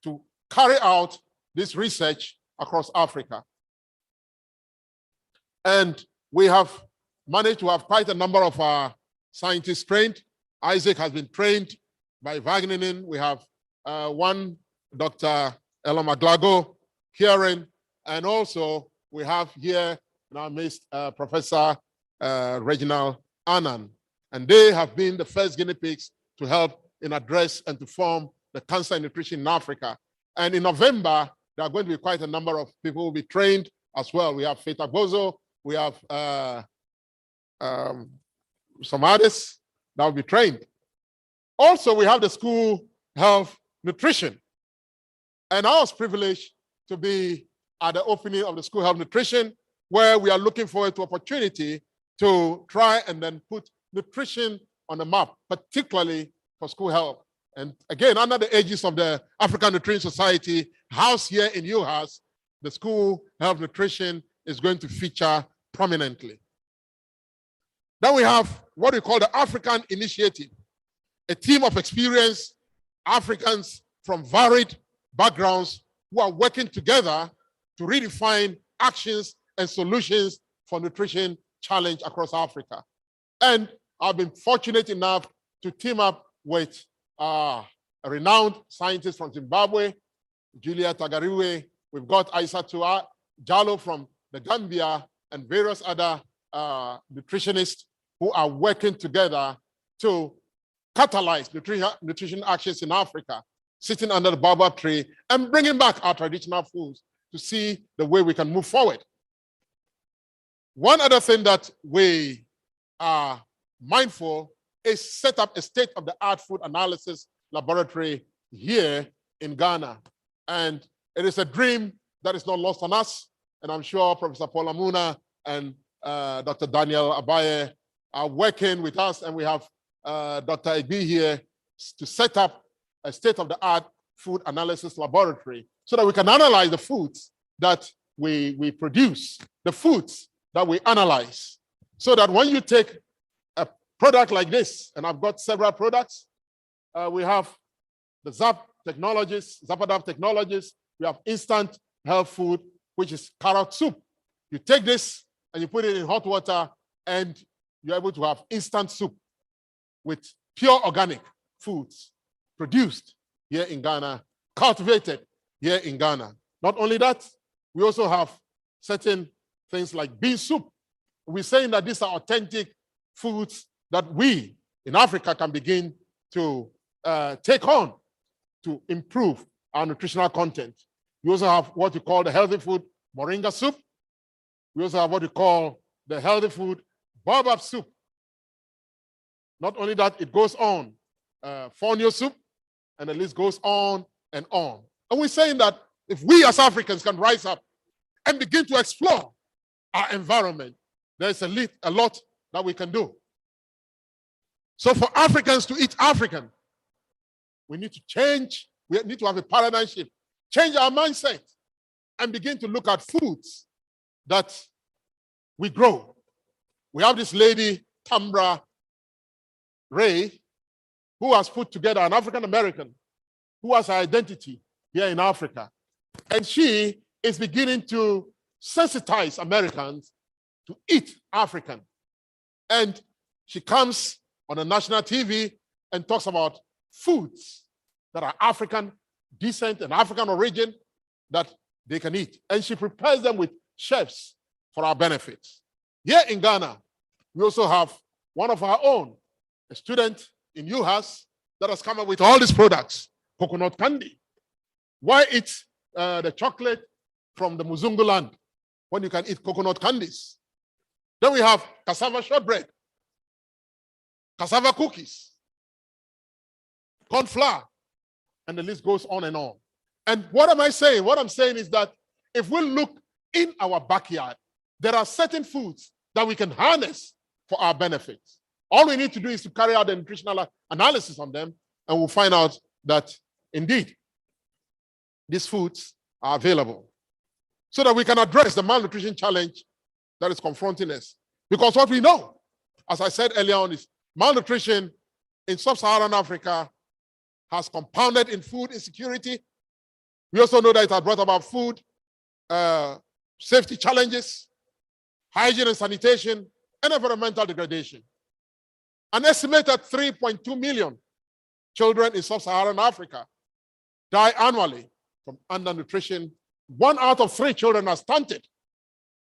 Speaker 3: to carry out this research across Africa. And we have managed to have quite a number of our scientists trained. Isaac has been trained by Wageningen. We have one Dr. Ella Maglago here, and also we have here in our midst Professor Reginald Annan. And they have been the first guinea pigs to help in address and to form the cancer and nutrition in Africa. And in November, there are going to be quite a number of people who will be trained as well. We have Feta Bozo, we have some others that will be trained. Also, we have the School Health Nutrition. And I was privileged to be at the opening of the School Health Nutrition, where we are looking forward to opportunity to try and then put nutrition on the map, particularly for school health. And again, under the aegis of the African Nutrition Society, housed here in UHAS, the School Health Nutrition is going to feature prominently. Then we have what we call the African Initiative, a team of experienced Africans from varied backgrounds who are working together to redefine actions and solutions for nutrition challenge across Africa. And I've been fortunate enough to team up with a renowned scientist from Zimbabwe, Julia Tagariwe. We've got Aissatou Jallo from the Gambia and various other nutritionists who are working together to catalyze nutrition actions in Africa, sitting under the baobab tree and bringing back our traditional foods to see the way we can move forward. One other thing that we are mindful is set up a state-of-the-art food analysis laboratory here in Ghana. And it is a dream that is not lost on us. And I'm sure Professor Paul Amuna and Dr. Daniel Abaye are working with us, and we have Dr. Igbi here to set up a state-of-the-art food analysis laboratory so that we can analyze the foods that we produce, the foods that we analyze, so that when you take a product like this, and I've got several products, we have the Zapadab technologies, we have instant health food, which is carrot soup. You take this and you put it in hot water, and you're able to have instant soup with pure organic foods produced here in Ghana, cultivated here in Ghana. Not only that, we also have certain things like bean soup. We're saying that these are authentic foods that we in Africa can begin to take on to improve our nutritional content. We also have what we call the healthy food moringa soup. We also have what we call the healthy food baobab soup. Not only that, it goes on, fonio soup, and the list goes on and on. And we're saying that if we as Africans can rise up and begin to explore our environment, there's a lot that we can do. So for Africans to eat African, we need to change, we need to have a paradigm shift, change our mindset, and begin to look at foods that we grow. We have this lady, Tambra Ray, who has put together an African American who has her identity here in Africa. And she is beginning to sensitize Americans to eat African. And she comes on a national TV and talks about foods that are African descent and African origin that they can eat. And she prepares them with chefs for our benefit. Here in Ghana, we also have one of our own, a student in UHAS that has come up with all these products, coconut candy. Why eat the chocolate from the Muzungu land when you can eat coconut candies? Then we have cassava shortbread, cassava cookies, corn flour, and the list goes on and on. And what am I saying? What I'm saying is that if we look in our backyard, there are certain foods that we can harness for our benefits. All we need to do is to carry out the nutritional analysis on them, and we'll find out that indeed these foods are available so that we can address the malnutrition challenge that is confronting us. Because what we know, as I said earlier on, is malnutrition in Sub-Saharan Africa has compounded in food insecurity. We also know that it has brought about food safety challenges, hygiene and sanitation, and environmental degradation. An estimated 3.2 million children in Sub-Saharan Africa die annually from undernutrition. 1 out of 3 children are stunted.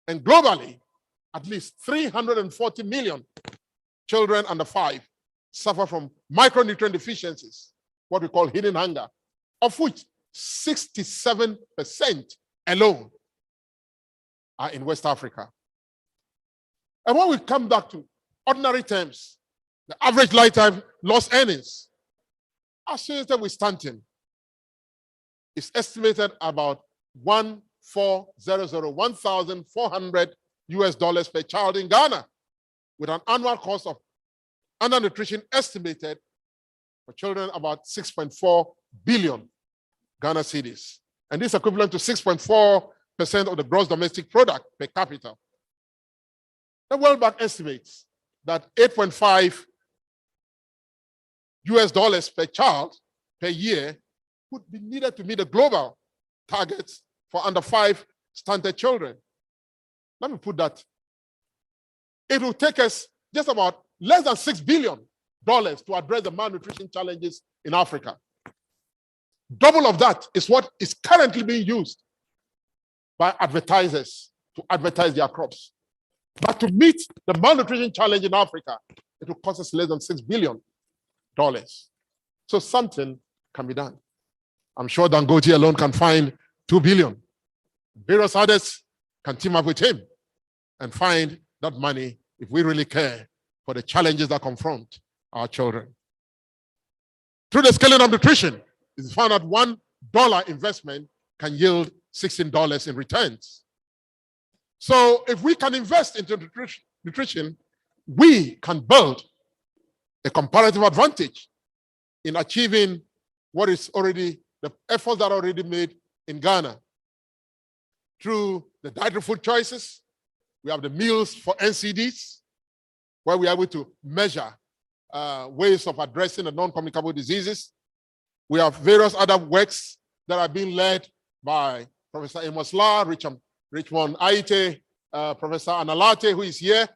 Speaker 3: And globally, at least 340 million children under 5 suffer from micronutrient deficiencies, what we call hidden hunger, of which 67% alone are in West Africa. And when we come back to ordinary terms, the average lifetime lost earnings associated with stunting is estimated about $1,400 US per child in Ghana, with an annual cost of undernutrition estimated for children about 6.4 billion Ghana cedis. And this is equivalent to 6.4% of the gross domestic product per capita. The World Bank estimates that 8.5 US per child per year would be needed to meet the global targets for under 5 stunted children. Let me put that. It will take us just about less than $6 billion to address the malnutrition challenges in Africa. Double of that is what is currently being used by advertisers to advertise their crops. But to meet the malnutrition challenge in Africa, it will cost us less than $6 billion. So something can be done. I'm sure Dangote alone can find 2 billion. Various others can team up with him and find that money if we really care for the challenges that confront our children. Through the scaling of nutrition, it's found that $1 investment can yield $16 in returns. So if we can invest into nutrition, we can build a comparative advantage in achieving what is already, the efforts that are already made in Ghana. Through the dietary food choices, we have the meals for NCDs, where we are able to measure ways of addressing the non-communicable diseases. We have various other works that are being led by Professor Amos La, Richmond Aite, Professor Analate, who is here.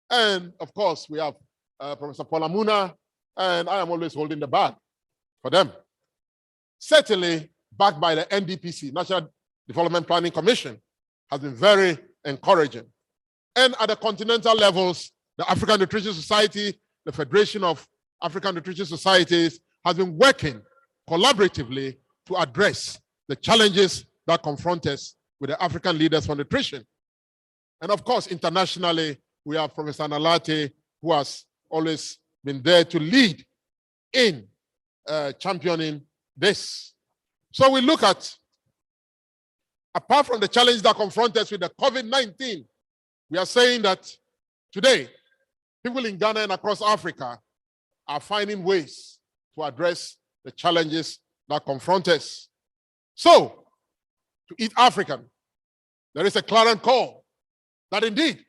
Speaker 3: And of course, we have Professor Paula Muna, and I am always holding the bag for them. Certainly, backed by the NDPC, National Development Planning Commission, has been very encouraging. And at the continental levels, the African Nutrition Society, the Federation of African Nutrition Societies, has been working collaboratively to address the challenges that confront us with the African leaders for nutrition. And of course, internationally, we have Professor Analate, who has always been there to lead in championing this. So we look at, apart from the challenge that confront us with the COVID-19, we are saying that today, people in Ghana and across Africa are finding ways to address the challenges that confront us. So, to eat African, there is a clarion call that indeed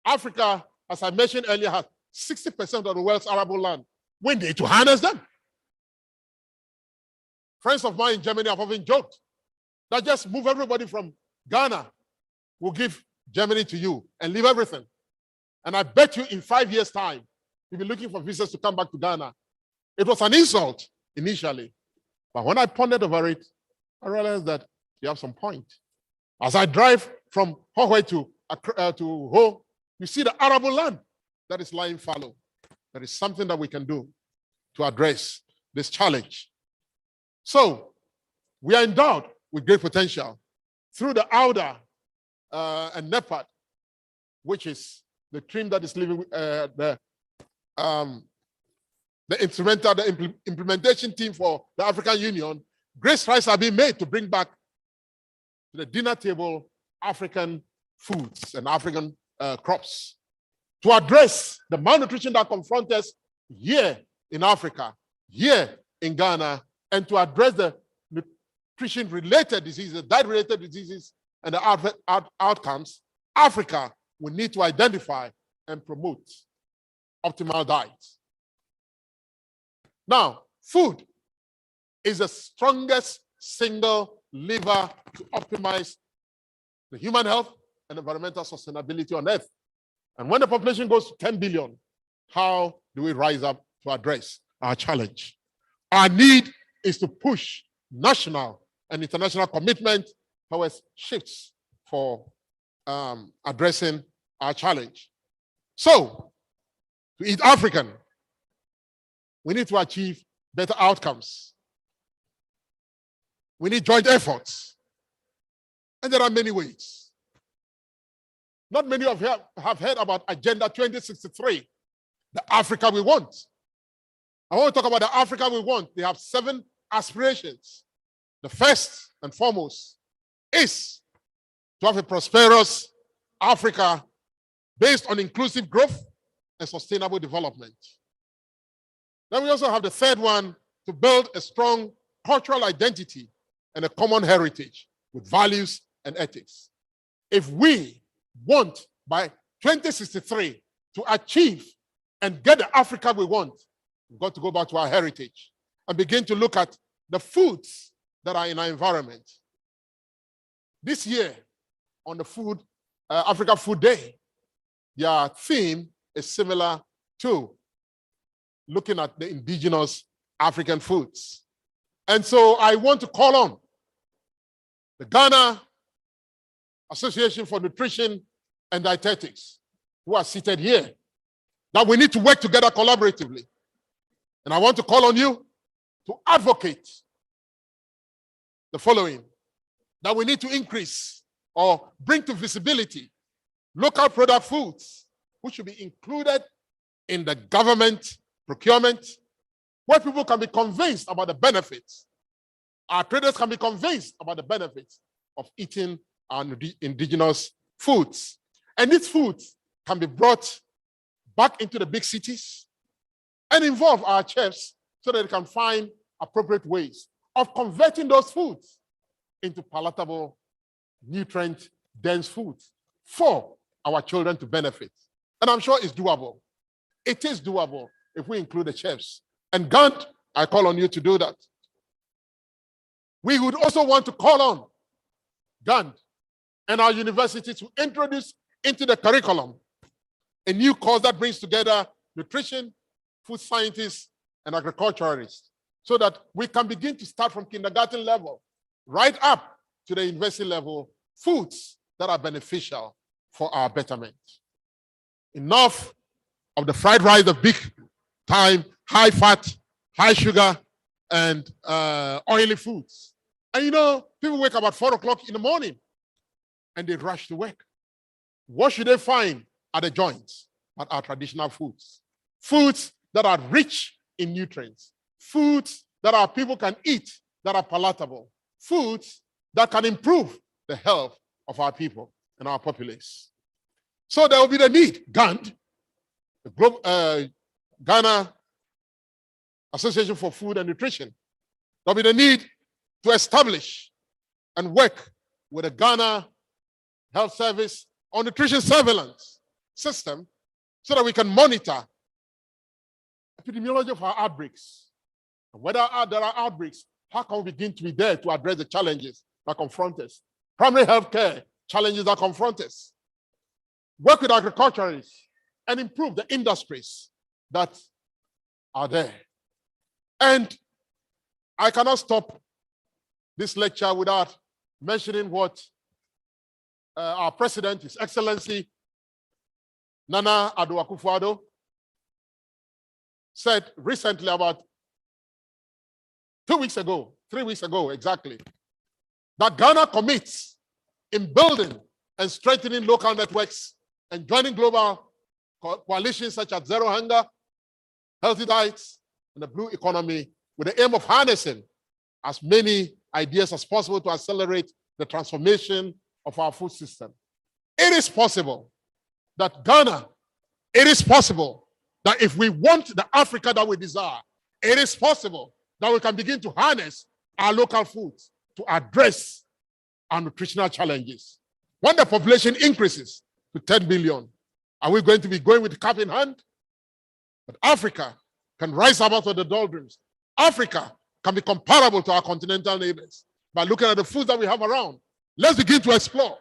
Speaker 3: Africa, as I mentioned earlier, has 60% of the world's arable land. We need to harness them. Friends of mine in Germany have often joked that just move everybody from Ghana, we'll give Germany to you and leave everything. And I bet you in 5 years' time, you'll be looking for visas to come back to Ghana. It was an insult initially. But when I pondered over it, I realized that you have some point. As I drive from Hohoi to Ho, you see the arable land that is lying fallow. There is something that we can do to address this challenge. So we are endowed with great potential through the AUDA and NEPAD, which is the team that is living the implementation team for the African Union. Great strides are being made to bring back to the dinner table African foods and African crops to address the malnutrition that confronts us here in Africa, here in Ghana, and to address the nutrition-related diseases, diet-related diseases, and the outcomes. Africa will need to identify and promote optimal diets. Now, food is the strongest single lever to optimize the human health and environmental sustainability on Earth. And when the population goes to 10 billion, how do we rise up to address our challenge? Our need is to push national and international commitment towards shifts for addressing our challenge. So, to eat African, we need to achieve better outcomes. We need joint efforts. And there are many ways. Not many of you have heard about Agenda 2063, the Africa we want. I want to talk about the Africa we want. They have 7 aspirations. The first and foremost is to have a prosperous Africa based on inclusive growth and sustainable development. Then we also have the third one, to build a strong cultural identity and a common heritage with values and ethics. If we want by 2063 to achieve and get the Africa we want, we've got to go back to our heritage and begin to look at the foods that are in our environment. This year, on the Africa Food Day, their theme is similar to looking at the indigenous African foods. And so I want to call on the Ghana Association for Nutrition and Dietetics, who are seated here, that we need to work together collaboratively. And I want to call on you to advocate the following, that we need to increase or bring to visibility local product foods, which should be included in the government procurement, where people can be convinced about the benefits. Our traders can be convinced about the benefits of eating our indigenous foods. And these foods can be brought back into the big cities and involve our chefs so that they can find appropriate ways of converting those foods into palatable, nutrient-dense foods for our children to benefit. And I'm sure it's doable. It is doable if we include the chefs. And Gant, I call on you to do that. We would also want to call on Gant and our university to introduce into the curriculum a new course that brings together nutrition, food scientists, and agriculturalists, so that we can begin to start from kindergarten level right up to the university level, foods that are beneficial for our betterment. Enough of the fried rice of big time, high fat, high sugar, and oily foods. And you know, people wake up at 4 o'clock in the morning and they rush to work. What should they find at the joints? But our traditional foods. Foods that are rich in nutrients. Foods that our people can eat that are palatable. Foods that can improve the health of our people and our populace. So there will be the need, GAND, the Ghana Association for Food and Nutrition. There will be the need to establish and work with the Ghana Health Service on nutrition surveillance system so that we can monitor epidemiology of our outbreaks. And whether there are outbreaks, how can we begin to be there to address the challenges that confront us? Primary health care challenges that confront us. Work with agriculturists and improve the industries that are there. And I cannot stop this lecture without mentioning what our president, His Excellency Nana Addo Akufo-Addo, said recently, about 3 weeks ago exactly, that Ghana commits in building and strengthening local networks and joining global coalitions such as Zero Hunger, Healthy Diets, and the Blue Economy with the aim of harnessing as many ideas as possible to accelerate the transformation of our food system. It is possible that Ghana, it is possible that if we want the Africa that we desire, it is possible that we can begin to harness our local foods to address our nutritional challenges. When the population increases to 10 billion, are we going to be going with cap in hand? But Africa can rise up out of the doldrums. Africa can be comparable to our continental neighbors by looking at the foods that we have around. Let's begin to explore.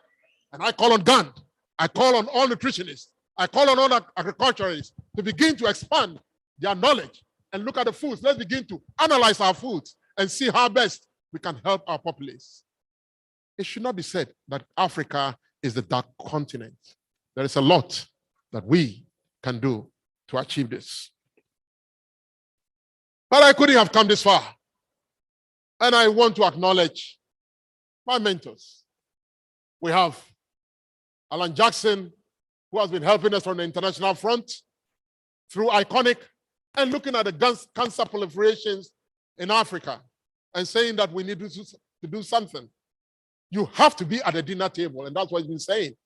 Speaker 3: And I call on GAND. I call on all nutritionists. I call on all agriculturists to begin to expand their knowledge and look at the foods. Let's begin to analyze our foods and see how best we can help our populace. It should not be said that Africa is the dark continent. There is a lot that we can do to achieve this. But I couldn't have come this far. And I want to acknowledge my mentors. We have Alan Jackson, who has been helping us on the international front through ICONIC and looking at the cancer proliferations in Africa and saying that we need to do something. You have to be at the dinner table, and that's what he's been saying.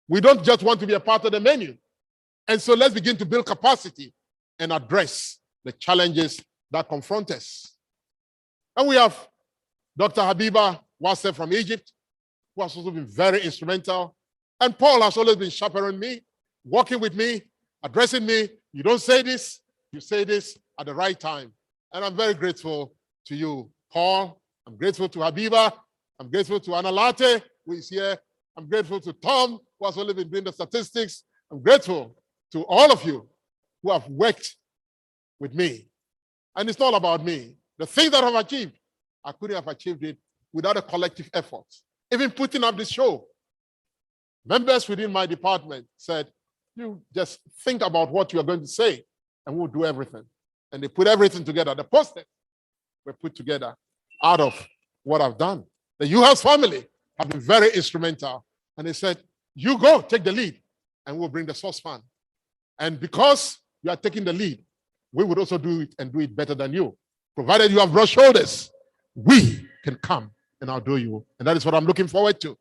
Speaker 3: We don't just want to be a part of the menu. And so let's begin to build capacity and address the challenges that confront us. And we have Dr. Habiba Wassef from Egypt, who has also been very instrumental. And Paul has always been chaperoning me, working with me, addressing me. You don't say this, you say this at the right time. And I'm very grateful to you, Paul. I'm grateful to Habiba. I'm grateful to Analate, who is here. I'm grateful to Tom, who has only been doing the statistics. I'm grateful to all of you who have worked with me. And it's not about me. The things that I've achieved, I couldn't have achieved it without a collective effort. Even putting up this show, members within my department said, you just think about what you are going to say and we'll do everything. And they put everything together. The posters were put together out of what I've done. The U-House family have been very instrumental. And they said, you go, take the lead, and we'll bring the saucepan. And because you are taking the lead, we would also do it and do it better than you. Provided you have broad shoulders, we can come and outdo you. And that is what I'm looking forward to.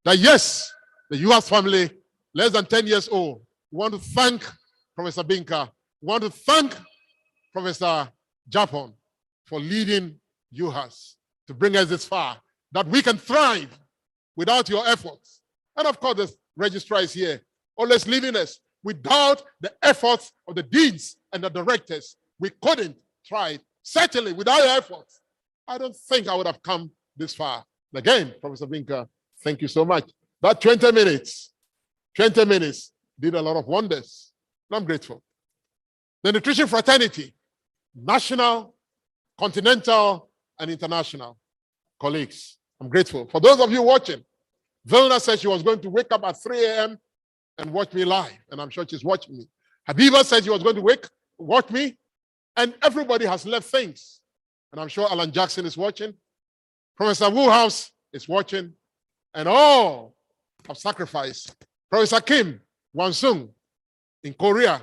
Speaker 3: That yes, the U.S. family, less than 10 years old, we want to thank Professor Binka. We want to thank Professor Japon for leading UHAS to bring us this far, that we can thrive without your efforts. And of course, the registrar is here, always leading us. Without the efforts of the deans and the directors, we couldn't try it. Certainly, without your efforts, I don't think I would have come this far. And again, Professor Binka, thank you so much. That 20 minutes did a lot of wonders. And I'm grateful. The nutrition fraternity, national, continental, and international colleagues, I'm grateful. For those of you watching, Vilna said she was going to wake up at 3 a.m. and watch me live, and I'm sure she's watching me. Habiba said she was going to watch me, and everybody has left things. And I'm sure Alan Jackson is watching. Professor Woolhouse is watching, and all have sacrificed. Professor Kim Wansung in Korea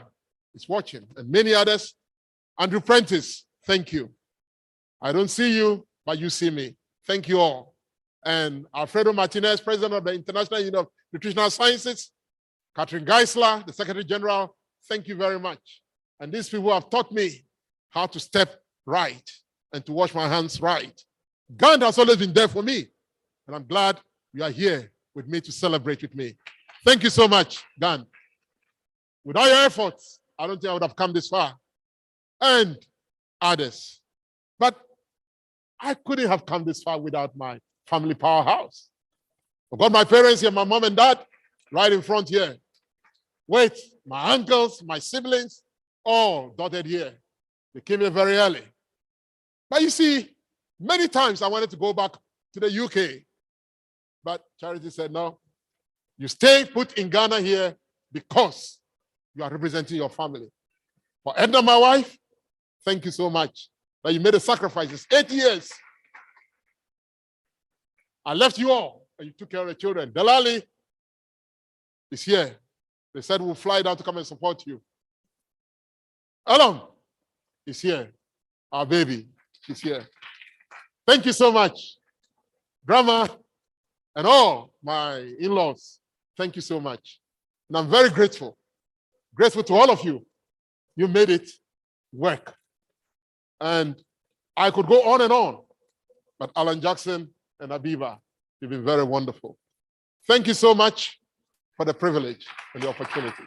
Speaker 3: is watching, and many others. Andrew Prentice, thank you. I don't see you, but you see me. Thank you all. And Alfredo Martinez, president of the International Union of Nutritional Sciences, Catherine Geisler, the Secretary General, thank you very much. And these people have taught me how to step right and to wash my hands right. God has always been there for me, and I'm glad you are here with me to celebrate with me. Thank you so much, Gan. Without your efforts, I don't think I would have come this far, and others. But I couldn't have come this far without my family powerhouse. I've got my parents here, my mom and dad, right in front here. Wait, my uncles, my siblings, all dotted here. They came here very early. But you see, many times I wanted to go back to the UK. But Charity said, no, you stay put in Ghana here because you are representing your family. For Edna, my wife, thank you so much that you made the sacrifices. 8 years. I left you all and you took care of the children. Delali is here. They said we'll fly down to come and support you. Alon is here. Our baby, she's here. Thank you so much. Grandma and all my in-laws, thank you so much. And I'm very grateful. Grateful to all of you. You made it work. And I could go on and on, but Alan Jackson and Abiba, you've been very wonderful. Thank you so much for the privilege and the opportunity.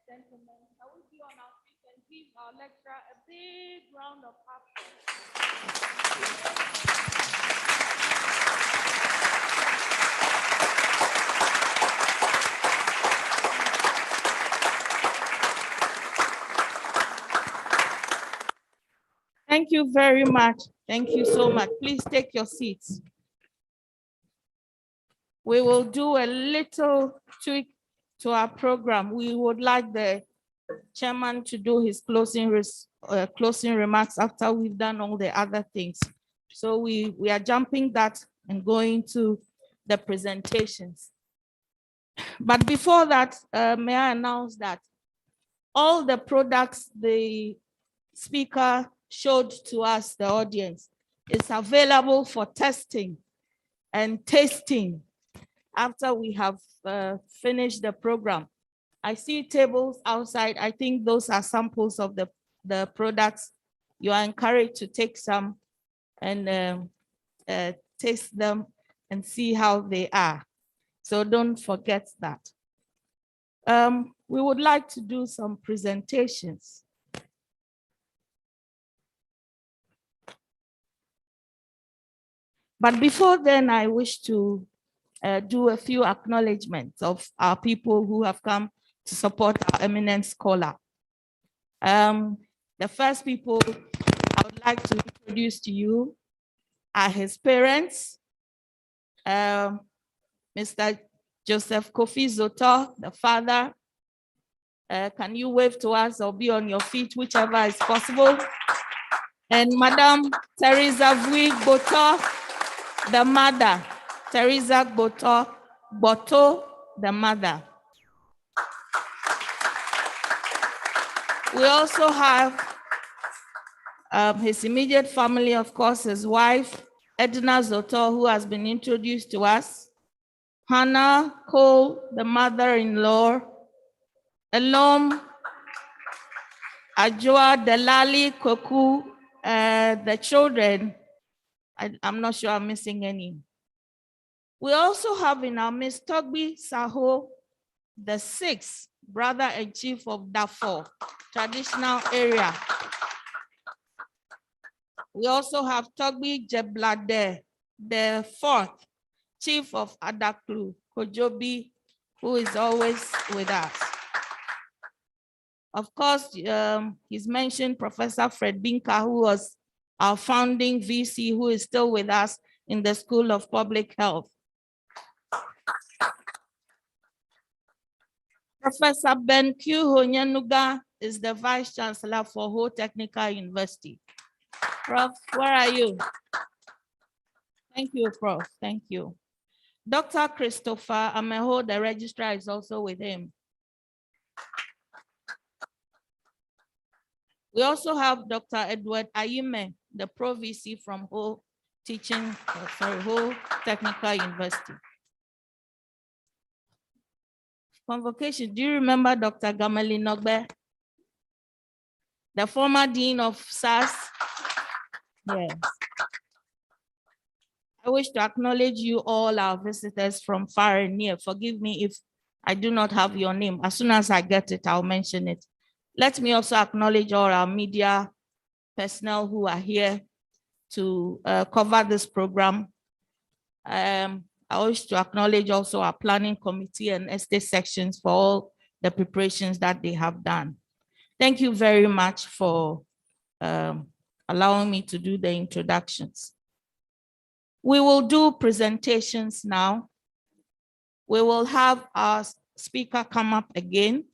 Speaker 1: gentlemen, shall we be on our feet and give our lecturer a big round of applause? Thank you very much. Thank you so much. Please take your seats. We will do a little tweak to our program. We would like the chairman to do his closing remarks after we've done all the other things. So we are jumping that and going to the presentations. But before that, may I announce that all the products the speaker showed to us, the audience, is available for testing and tasting after we have finished the program. I see tables outside. I think those are samples of the products. You are encouraged to take some and taste them and see how they are. So don't forget that. We would like to do some presentations. But before then, I wish to do a few acknowledgements of our people who have come to support our eminent scholar. The first people I would like to introduce to you are his parents, Mr. Joseph Kofi Zotor, the father. Can you wave to us or be on your feet, whichever is possible? And Madam Teresa Vui Boto, the mother, Teresa Boto, the mother. We also have his immediate family, of course, his wife, Edna Zotor, who has been introduced to us, Hannah Cole, the mother-in-law, Elom Ajua Delali Koku, the children. I'm not sure I'm missing any. We also have in our midst Togbi Saho, the sixth brother and chief of Darfur, traditional area. We also have Togbi Jeblade, the fourth chief of Adaklu, Kojobi, who is always with us. Of course, he's mentioned Professor Fred Binka, who was our founding VC, who is still with us in the School of Public Health. Professor Ben Q. Honyanuga is the Vice Chancellor for Ho Technical University. Prof, where are you? Thank you, Prof. Thank you. Dr. Christopher Ameho, the registrar, is also with him. We also have Dr. Edward Ayime, the Pro VC from Ho Technical University. Convocation, do you remember Dr. Gamali Nogbe, the former Dean of SAS? Yes. I wish to acknowledge you all, our visitors from far and near. Forgive me if I do not have your name. As soon as I get it, I'll mention it. Let me also acknowledge all our media personnel who are here to cover this program. I wish to acknowledge also our planning committee and estate sections for all the preparations that they have done. Thank you very much for allowing me to do the introductions. We will do presentations now. We will have our speaker come up again,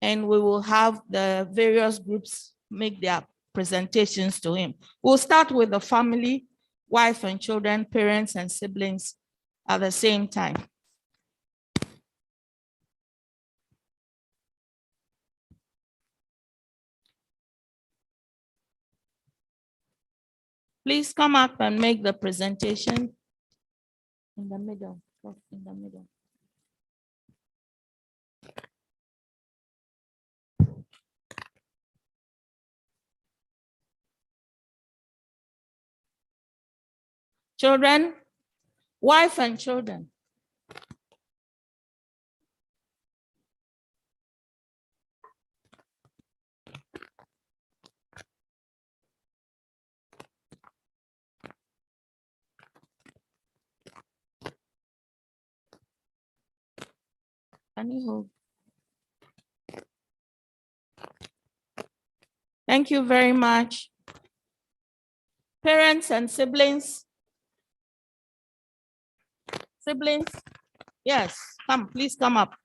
Speaker 1: and we will have the various groups make their presentations to him. We'll start with the family, wife and children, parents and siblings at the same time. Please come up and make the presentation. In the middle, in the middle. Children, wife and children. Can you hold? Thank you very much. Parents and siblings. Siblings, yes, come, please come up.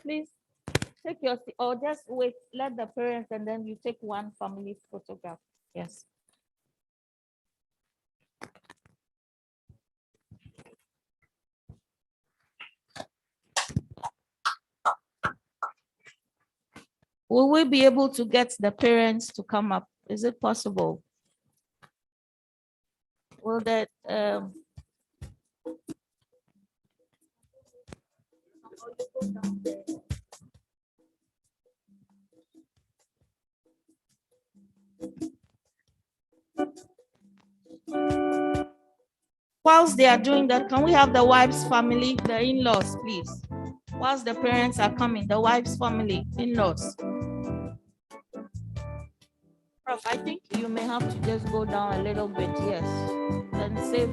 Speaker 1: Please take your seat, or just wait, let the parents, and then you take one family photograph. Yes. Will we be able to get the parents to come up? Is it possible? Will that whilst they are doing that, can we have the wife's family, the in-laws, please? Whilst the parents are coming, the wife's family, in-laws. Prof, I think you may have to just go down a little bit, yes. Then save,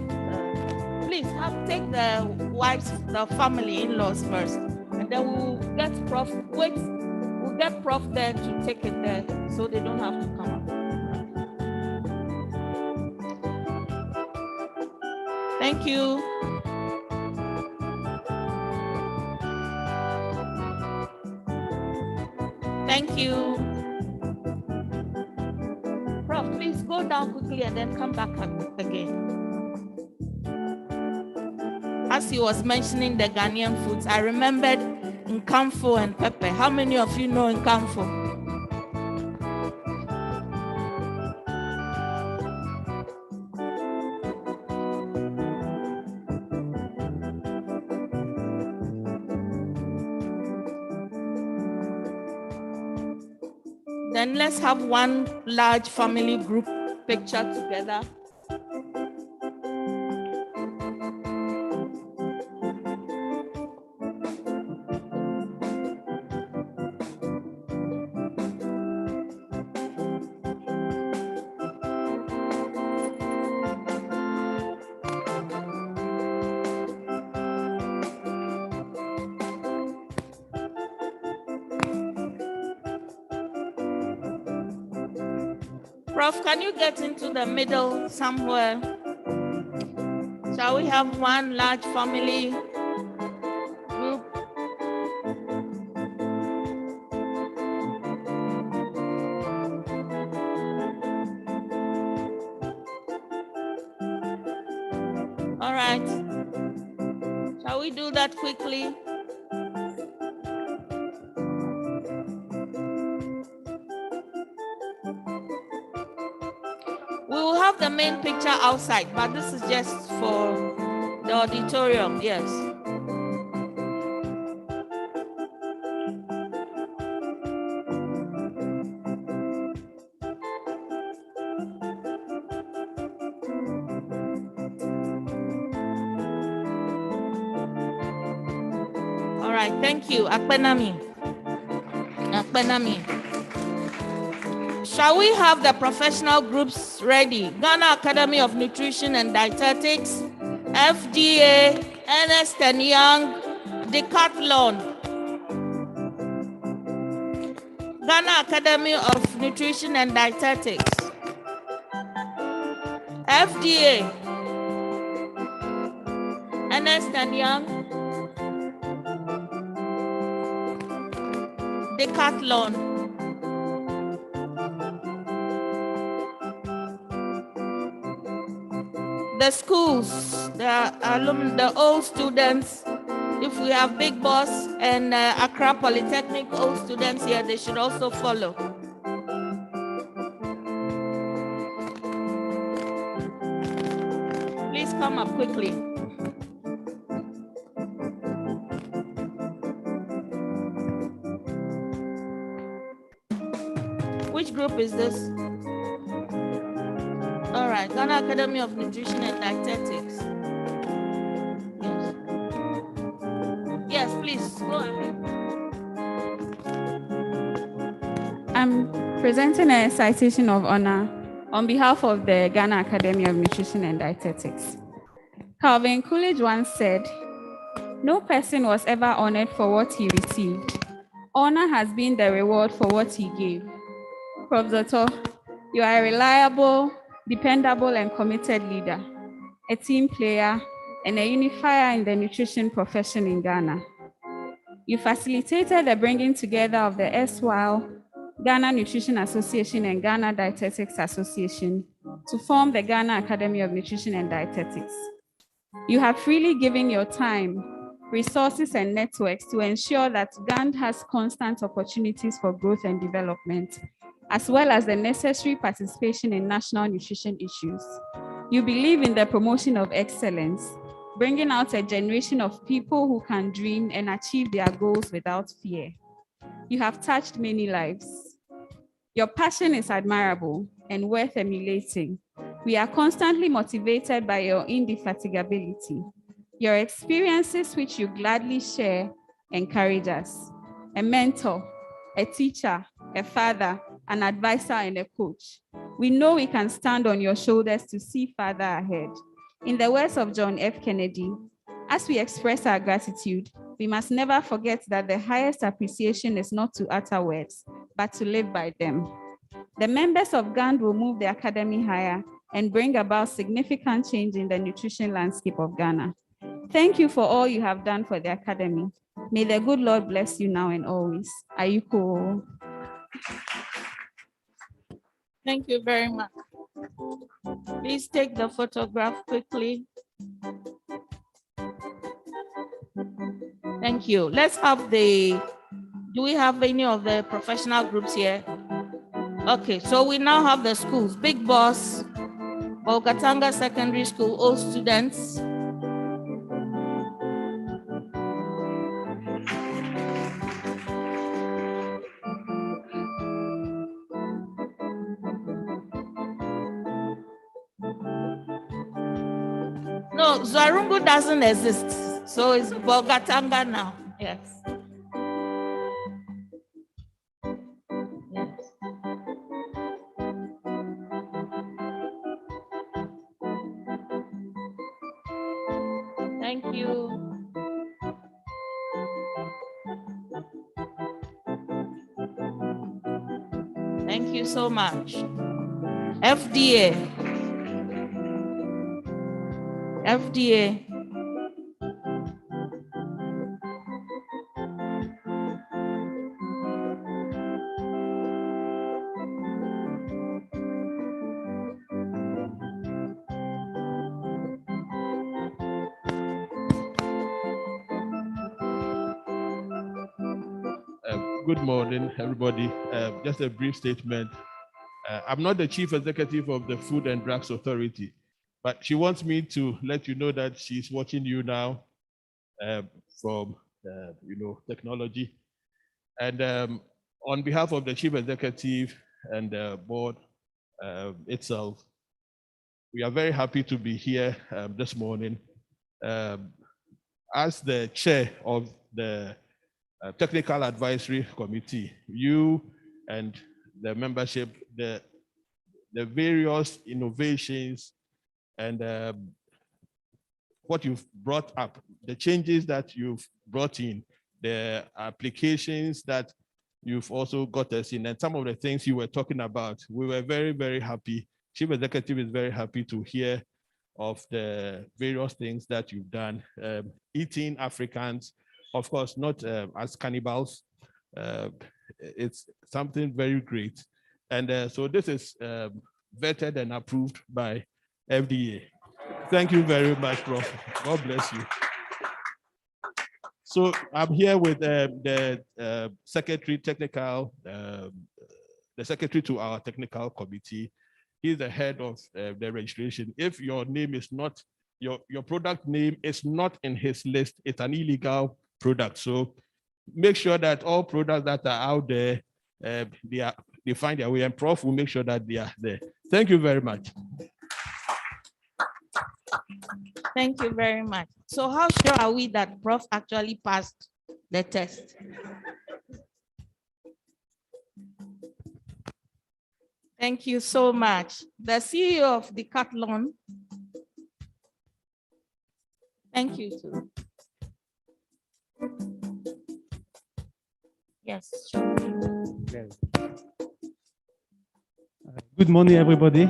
Speaker 1: please take the wife's, the family in-laws first. And then we'll get Prof, wait, we'll get Prof there to take it there so they don't have to come up. Thank you. Thank you. Prof, please go down quickly and then come back again. As he was mentioning the Ghanaian foods, I remembered Nkamfo and pepper. How many of you know Nkamfo? Then let's have one large family group picture together. Prof, can you get into the middle somewhere? Shall we have one large family group? All right. Shall we do that quickly? We will have the main picture outside, but this is just for the auditorium, yes. All right, thank you. Akpenami. Shall we have the professional groups ready? Ghana Academy of Nutrition and Dietetics, FDA, Ernst & Young, Decathlon. Ghana Academy of Nutrition and Dietetics, FDA, Ernst & Young, Decathlon. The schools, the alumni, the old students, if we have Big Boss and Accra Polytechnic old students here, they should also follow. Please come up quickly. Which group is this? All right, Ghana Academy of Nutrition and Dietetics. Yes, please, go ahead.
Speaker 4: I'm presenting a citation of honor on behalf of the Ghana Academy of Nutrition and Dietetics. Calvin Coolidge once said, "No person was ever honored for what he received. Honor has been the reward for what he gave." Prof. Zotor, you are a reliable, dependable, and committed leader, a team player, and a unifier in the nutrition profession in Ghana. You facilitated the bringing together of the erstwhile Ghana Nutrition Association and Ghana Dietetics Association to form the Ghana Academy of Nutrition and Dietetics. You have freely given your time, resources, and networks to ensure that GAND has constant opportunities for growth and development, as well as the necessary participation in national nutrition issues. You believe in the promotion of excellence, bringing out a generation of people who can dream and achieve their goals without fear. You have touched many lives. Your passion is admirable and worth emulating. We are constantly motivated by your indefatigability. Your experiences, which you gladly share, encourage us. A mentor, a teacher, a father, an advisor, and a coach. We know we can stand on your shoulders to see farther ahead. In the words of John F. Kennedy, as we express our gratitude, we must never forget that the highest appreciation is not to utter words, but to live by them. The members of GAND will move the academy higher and bring about significant change in the nutrition landscape of Ghana. Thank you for all you have done for the academy. May the good Lord bless you now and always. Ayuko.
Speaker 1: Thank you very much. Please take the photograph quickly. Thank you. Let's have do we have any of the professional groups here? Okay, so we now have the schools. Big Boss, Bolgatanga Secondary School, all students. No, Zarungu doesn't exist, so it's Bolgatanga now, yes. Thank you. Thank you so much. FDA. FDA.
Speaker 5: Good morning, everybody. Just a brief statement. I'm not the chief executive of the Food and Drugs Authority, but she wants me to let you know that she's watching you now from technology. And on behalf of the chief executive and the board itself, we are very happy to be here this morning. As the chair of the Technical Advisory Committee, you and the membership, the various innovations and what you've brought up, the changes that you've brought in, the applications that you've also got us in, and some of the things you were talking about, we were very, very happy. Chief Executive is very happy to hear of the various things that you've done. Eating Africans, of course, not as cannibals. It's something very great. And so this is vetted and approved by FDA. Thank you very much, Prof. God bless you. So I'm here with the secretary technical, the secretary to our technical committee. He's the head of the registration. If your name is not, your product name is not in his list, it's an illegal product. So make sure that all products that are out there, they find their way, and Prof will make sure that they are there. Thank you very much.
Speaker 1: Thank you very much. So how sure are we that Prof actually passed the test? Thank you so much. The CEO of Decathlon, Thank you too. Yes, sure.
Speaker 6: Good morning, everybody.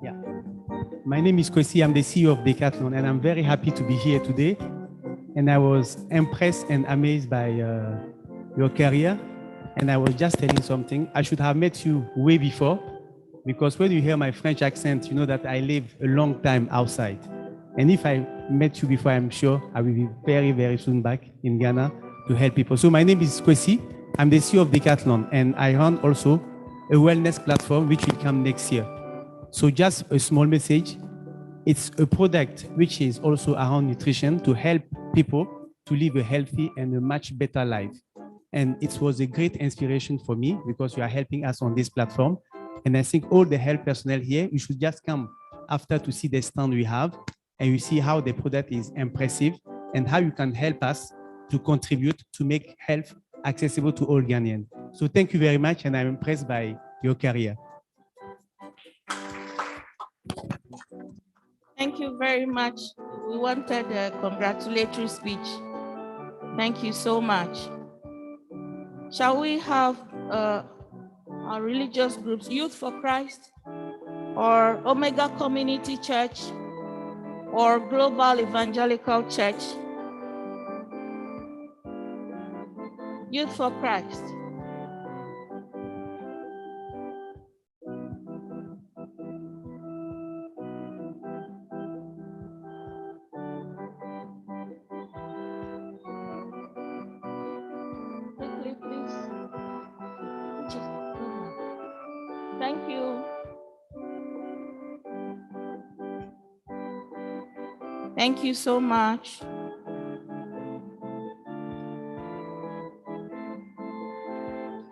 Speaker 6: Yeah. My name is Kwesi. I'm the CEO of Decathlon, and I'm very happy to be here today. And I was impressed and amazed by your career. And I was just telling something. I should have met you way before, because when you hear my French accent, you know that I live a long time outside. And if I met you before, I'm sure I will be very, very soon back in Ghana to help people. So my name is Kwesi. I'm the CEO of Decathlon, and I run also a wellness platform which will come next year. So just a small message. It's a product which is also around nutrition to help people to live a healthy and a much better life. And it was a great inspiration for me because you are helping us on this platform. And I think all the health personnel here, you should just come after to see the stand we have, and you see how the product is impressive and how you can help us to contribute to make health accessible to all Ghanaians. So thank you very much, and I'm impressed by your career.
Speaker 1: Thank you very much. We wanted a congratulatory speech. Thank you so much. Shall we have our religious groups, Youth for Christ, or Omega Community Church, or Global Evangelical Church? Youth for Christ. Quickly, please. Thank you. Thank you so much.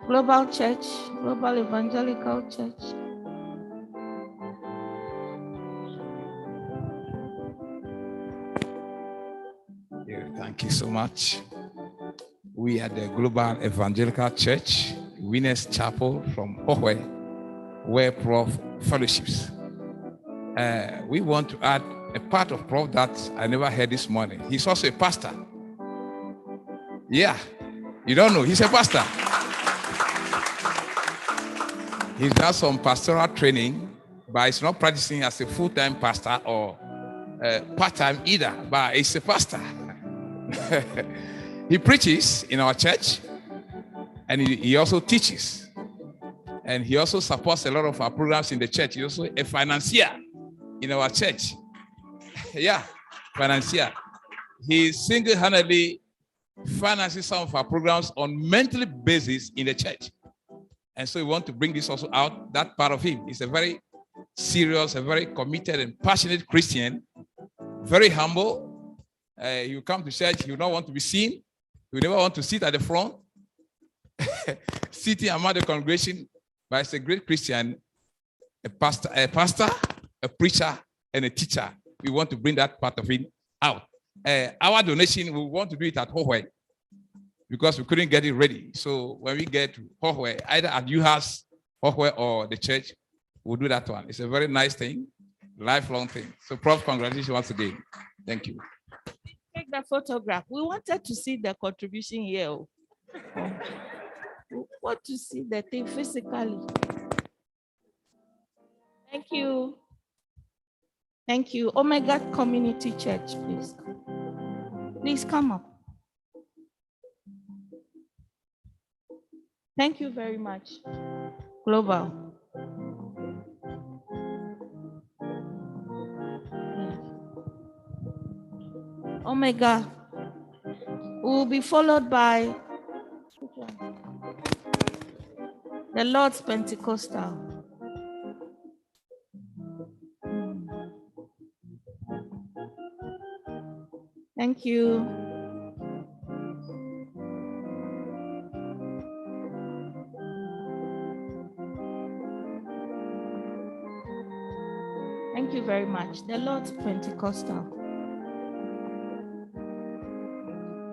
Speaker 1: Global Church, Global Evangelical Church.
Speaker 7: Yeah, thank you so much. We are the Global Evangelical Church, Winners Chapel from Hohwe, where Prof fellowships. We want to add a part of Prof that I never heard this morning. He's also a pastor. Yeah, you don't know, he's a pastor. He's done some pastoral training, but he's not practicing as a full-time pastor or part-time either, but he's a pastor. He preaches in our church, and he also teaches. And he also supports a lot of our programs in the church. He's also a financier in our church. Yeah, financier. He single-handedly finances some of our programs on monthly basis in the church. And so we want to bring this also out, that part of him. He's a very serious, a very committed and passionate Christian, very humble. You come to church, you don't want to be seen. You never want to sit at the front, sitting among the congregation, but he's a great Christian, a pastor, a preacher, and a teacher. We want to bring that part of him out. Our donation, we want to do it at Hohwe, because we couldn't get it ready. So when we get to Hohwe, either at UHAS, Hohwe, or the church, we'll do that one. It's a very nice thing, lifelong thing. So Prof, congratulations once again. Thank you.
Speaker 1: Take the photograph. We wanted to see the contribution here. We want to see the thing physically. Thank you. Thank you. Omega Community Church, please. Please come up. Thank you very much. Global. Omega will be followed by the Lord's Pentecostal. Thank you. Thank you very much. The Lord's Pentecostal.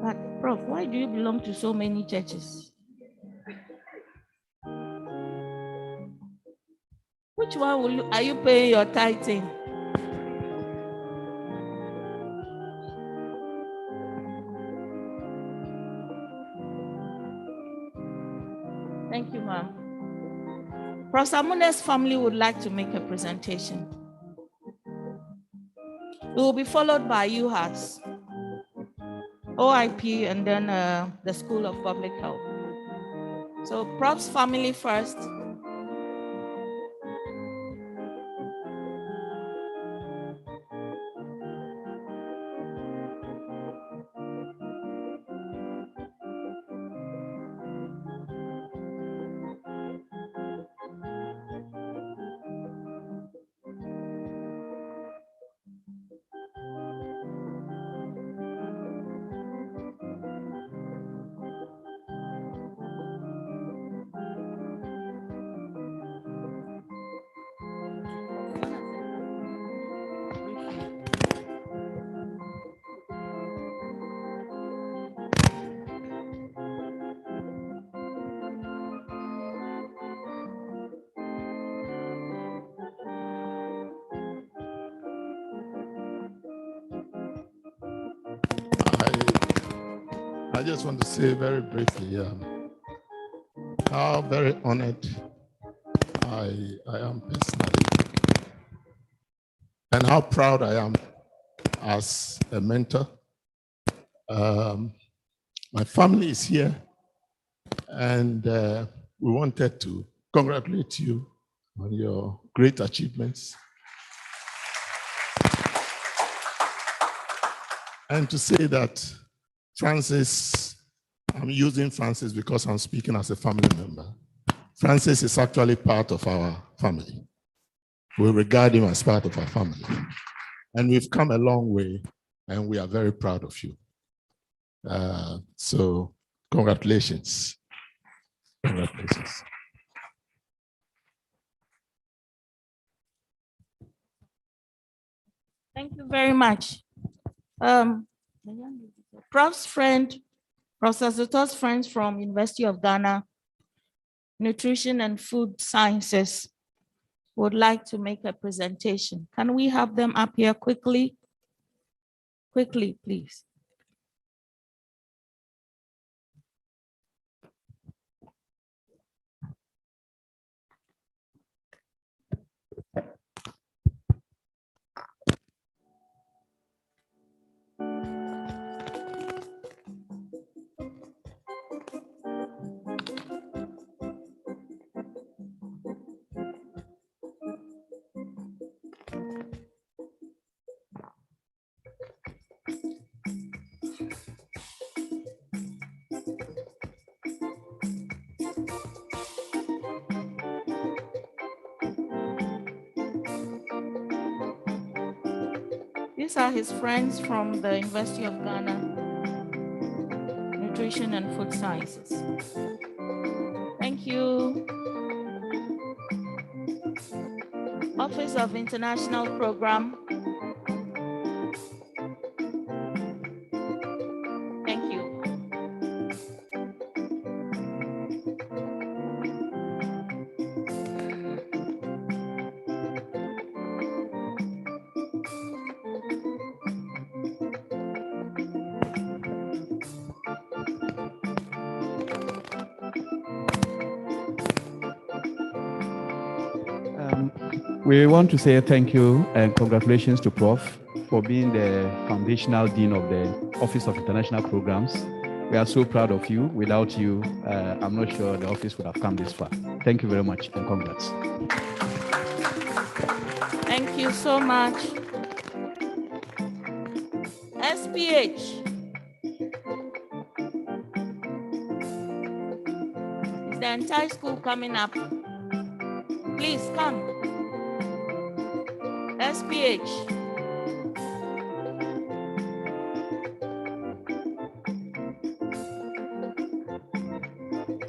Speaker 1: But Prof, why do you belong to so many churches? Which one are you paying your tithing? Thank you, ma'am. Professor Amune's family would like to make a presentation. It will be followed by UHAS, OIP, and then the School of Public Health. So Prof's family first.
Speaker 3: I just want to say very briefly how very honored I am personally, and how proud I am as a mentor. My family is here, and we wanted to congratulate you on your great achievements. And to say that Francis, I'm using Francis because I'm speaking as a family member. Francis is actually part of our family. We regard him as part of our family. And we've come a long way, and we are very proud of you. So congratulations. Congratulations.
Speaker 1: Thank you very much. Prof's friend, Professor Zotor's friends from University of Ghana, Nutrition and Food Sciences, would like to make a presentation. Can we have them up here quickly? Quickly, please. These are his friends from the University of Ghana, Nutrition and Food Sciences. Thank you. Office of International Program. Thank you.
Speaker 8: We want to say thank you and congratulations to Prof for being the foundational dean of the Office of International Programs. We are so proud of you. Without you, I'm not sure the office would have come this far. Thank you very much and congrats.
Speaker 1: Thank you so much. SPH. Is the entire school coming up? Please come. SPH.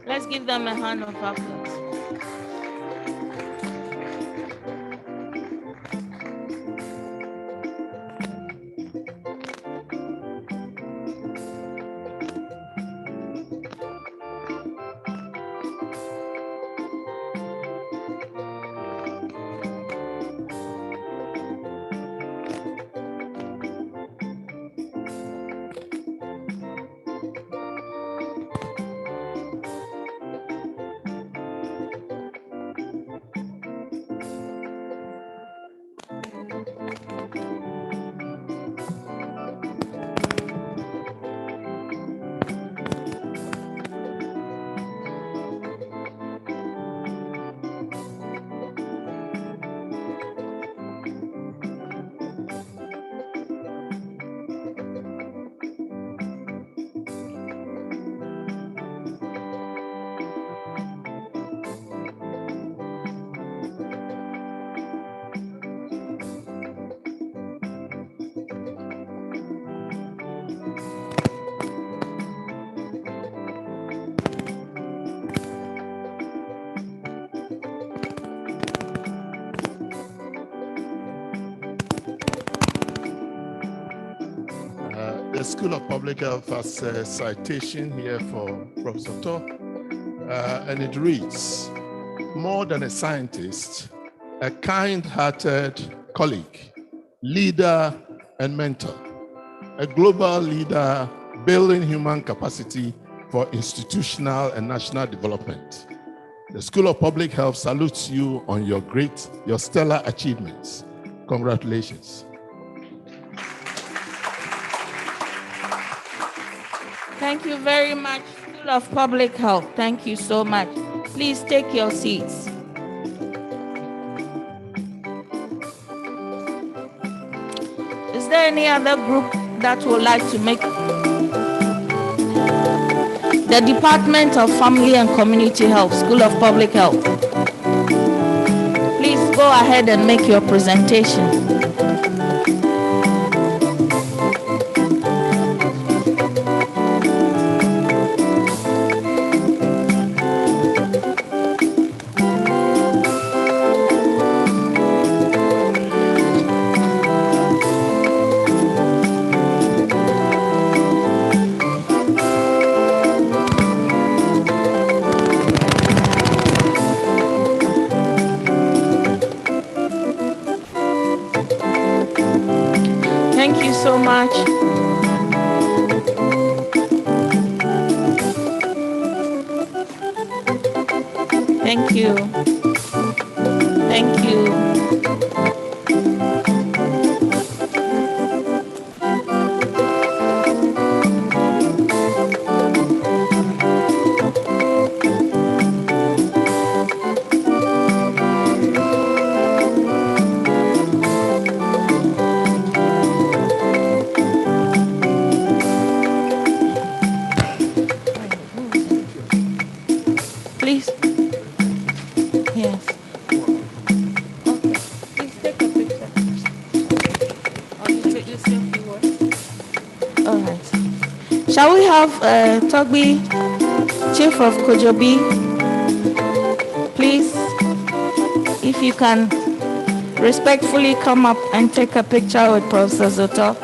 Speaker 1: Let's give them a hand of applause.
Speaker 3: the School of Public Health has a citation here for Professor Zotor, and it reads, more than a scientist, a kind-hearted colleague, leader and mentor, a global leader building human capacity for institutional and national development. The School of Public Health salutes you on your stellar achievements. Congratulations.
Speaker 1: Thank you very much, School of Public Health. Thank you so much. Please take your seats. Is there any other group that would like to make? The Department of Family and Community Health, School of Public Health. Please go ahead and make your presentation. Thank you so much. Thank you. Thank you. Please. Yes. Okay. Please take a picture. Or you take the selfie one. All right. Shall we have Togbi, Chief of Kojobi? Please, if you can respectfully come up and take a picture with Professor Zotor.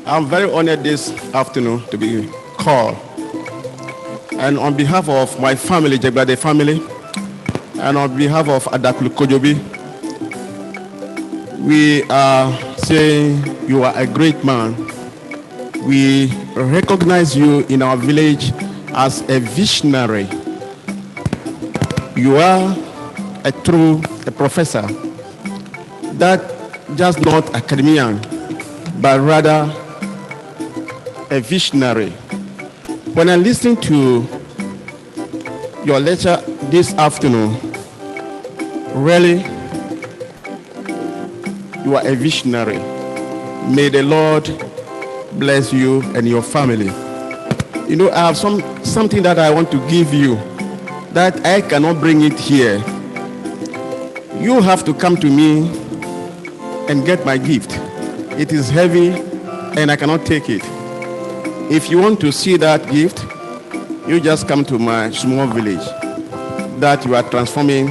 Speaker 9: I'm very honored this afternoon to be called. And on behalf of my family, Jegbade family, and on behalf of Adaklu Kojobi, we are saying you are a great man. We recognize you in our village as a visionary. You are a professor, that just not academician, but rather a visionary. When I listened to your lecture this afternoon, really, you are a visionary. May the Lord bless you and your family. You know, I have something that I want to give you that I cannot bring it here. You have to come to me and get my gift. It is heavy and I cannot take it. If you want to see that gift, you just come to my small village that you are transforming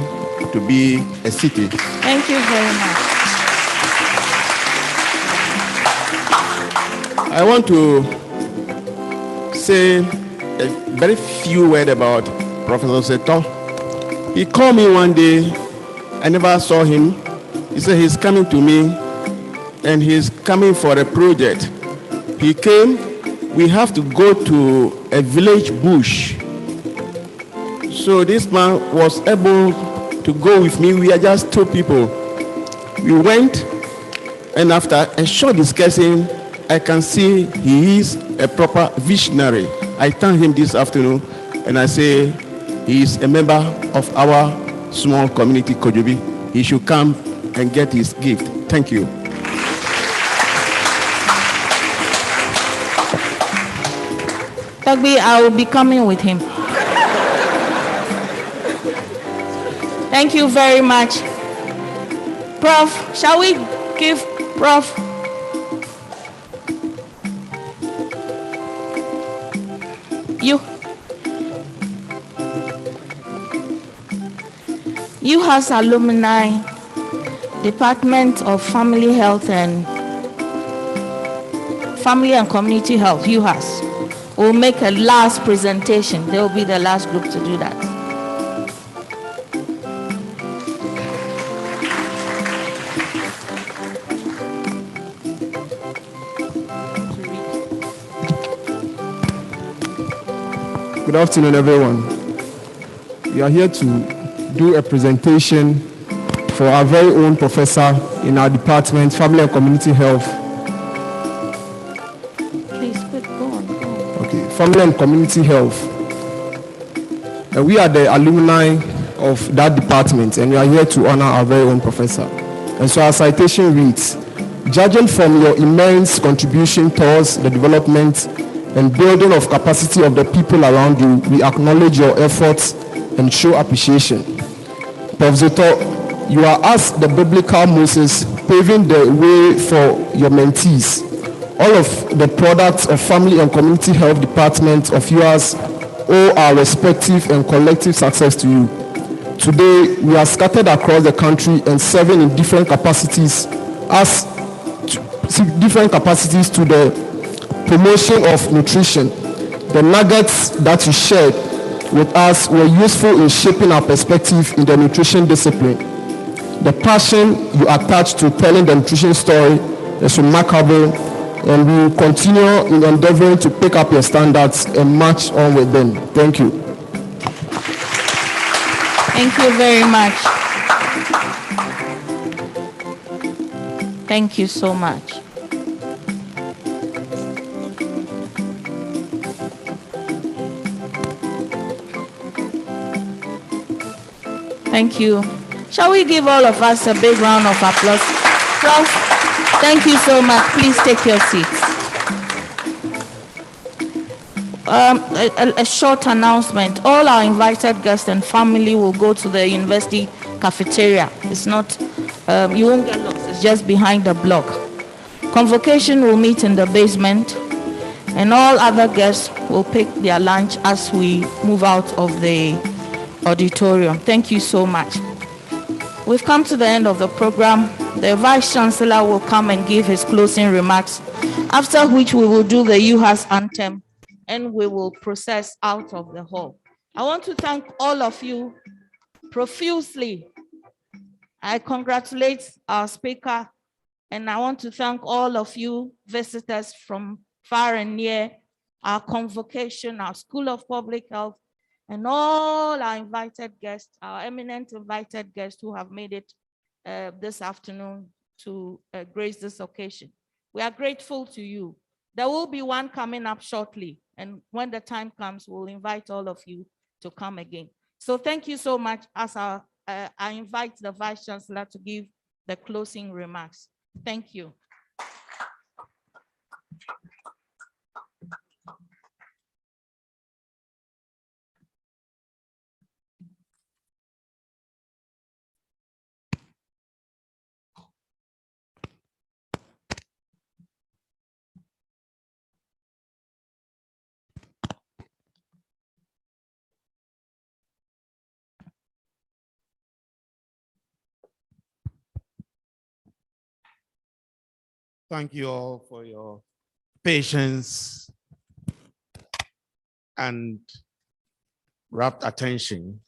Speaker 9: to be a city.
Speaker 1: Thank you very much.
Speaker 9: I want to say a very few words about Professor Zotor. He called me one day. I never saw him. He said he's coming to me and he's coming for a project. He came. We have to go to a village bush. So this man was able to go with me. We are just two people. We went, and after a short discussion, I can see he is a proper visionary. I thank him this afternoon, and I say he is a member of our small community, Kojobi. He should come and get his gift. Thank you.
Speaker 1: Togbi, I will be coming with him. Thank you very much. Prof, shall we give Prof? You has alumni, Department of Family Health and Community Health, you has, will make a last presentation. They will be the last group to do that.
Speaker 10: Good afternoon, everyone. We are here to do a presentation for our very own professor in our department, Family and Community Health.
Speaker 1: Please, go on.
Speaker 10: Okay, Family and Community Health. And we are the alumni of that department, and we are here to honor our very own professor. And so our citation reads, judging from your immense contribution towards the development and building of capacity of the people around you, we acknowledge your efforts and show appreciation. Prof. Zotor, you are as the biblical Moses, paving the way for your mentees. All of the products of Family and Community Health Department of yours owe our respective and collective success to you. Today, we are scattered across the country and serving in different capacities to the promotion of nutrition. The nuggets that you shared with us were useful in shaping our perspective in the nutrition discipline. The passion you attach to telling the nutrition story is remarkable, and we will continue in endeavoring to pick up your standards and march on with them. Thank you.
Speaker 1: Thank you very much. Thank you so much. Thank you. Shall we give all of us a big round of applause? Prof, thank you so much. Please take your seats. A short announcement. All our invited guests and family will go to the university cafeteria. It's not, you won't get lost. It's just behind the block. Convocation will meet in the basement, and all other guests will pick their lunch as we move out of the auditorium. Thank you so much. We've come to the end of the program. The Vice Chancellor will come and give his closing remarks, after which we will do the UHAS anthem and we will process out of the hall. I want to thank all of you profusely. I congratulate our speaker, and I want to thank all of you visitors from far and near, our convocation, our School of Public Health, and all our invited guests, our eminent invited guests who have made it this afternoon to grace this occasion. We are grateful to you. There will be one coming up shortly, and when the time comes, we'll invite all of you to come again. So thank you so much. As I invite the Vice Chancellor to give the closing remarks. Thank you.
Speaker 2: Thank you all for your patience and rapt attention.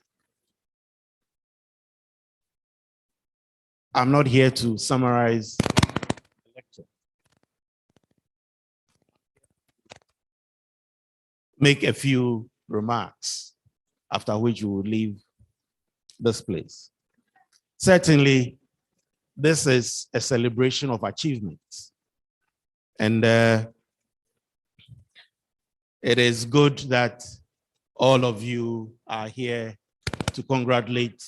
Speaker 2: I'm not here to summarize the lecture. Make a few remarks, after which you will leave this place. Certainly, this is a celebration of achievements. And It is good that all of you are here to congratulate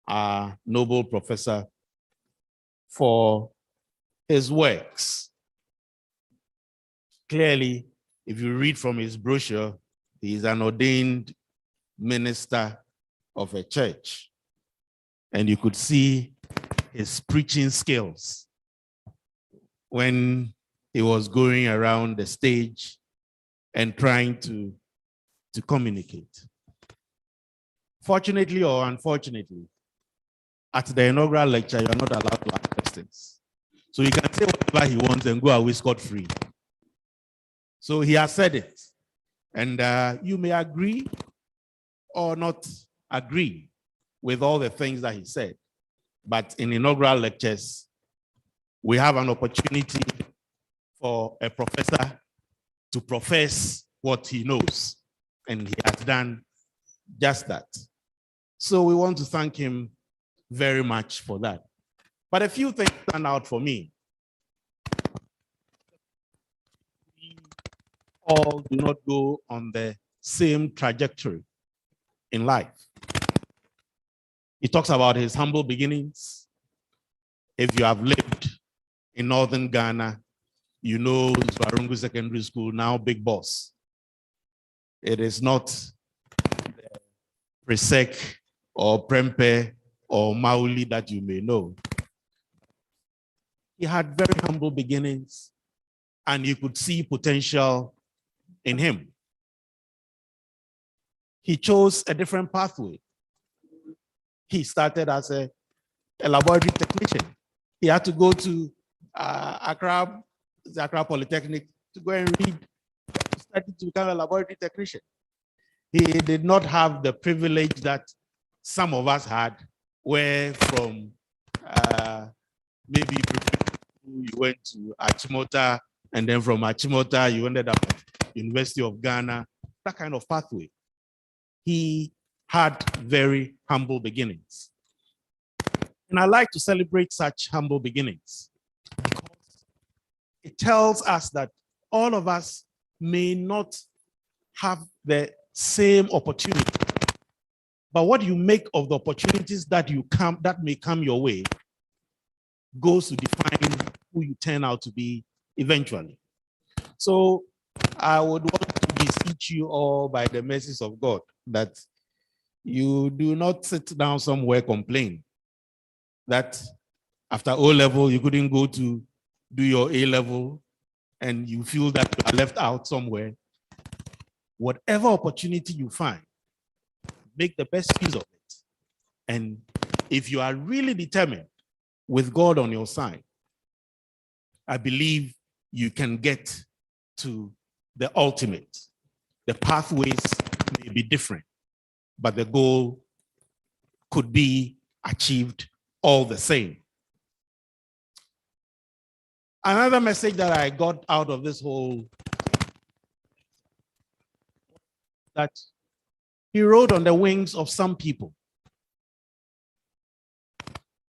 Speaker 2: our noble professor for his works. Clearly, if you read from his brochure, he is an ordained minister of a church. And you could see his preaching skills when he was going around the stage and trying to communicate. Fortunately or unfortunately, at the inaugural lecture, you're not allowed to ask questions. So he can say whatever he wants and go away scot-free. So he has said it. And you may agree or not agree with all the things that he said. But in inaugural lectures, we have an opportunity for a professor to profess what he knows. And he has done just that. So we want to thank him very much for that. But a few things stand out for me. We all do not go on the same trajectory in life. He talks about his humble beginnings. If you have lived in northern Ghana, you know Zwarungu Secondary School, now Big Boss. It is not Presec or Prempe or Mauli that you may know. He had very humble beginnings, and you could see potential in him. He chose a different pathway. He started as a laboratory technician. He had to go to Accra Polytechnic to go and read, study to become a laboratory technician. He did not have the privilege that some of us had, where from maybe you went to Achimota, and then from Achimota you ended up at University of Ghana, that kind of pathway. He had very humble beginnings. And I like to celebrate such humble beginnings because it tells us that all of us may not have the same opportunity, but what you make of the opportunities that may come your way goes to define who you turn out to be eventually. So I would want to beseech you all by the mercies of God that you do not sit down somewhere complain that after O-level you couldn't go to do your A-level and you feel that you are left out somewhere. Whatever opportunity you find, make the best use of it. And if you are really determined with God on your side, I believe you can get to the ultimate. The pathways may be different, but the goal could be achieved all the same. Another message that I got out of this whole, that he rode on the wings of some people.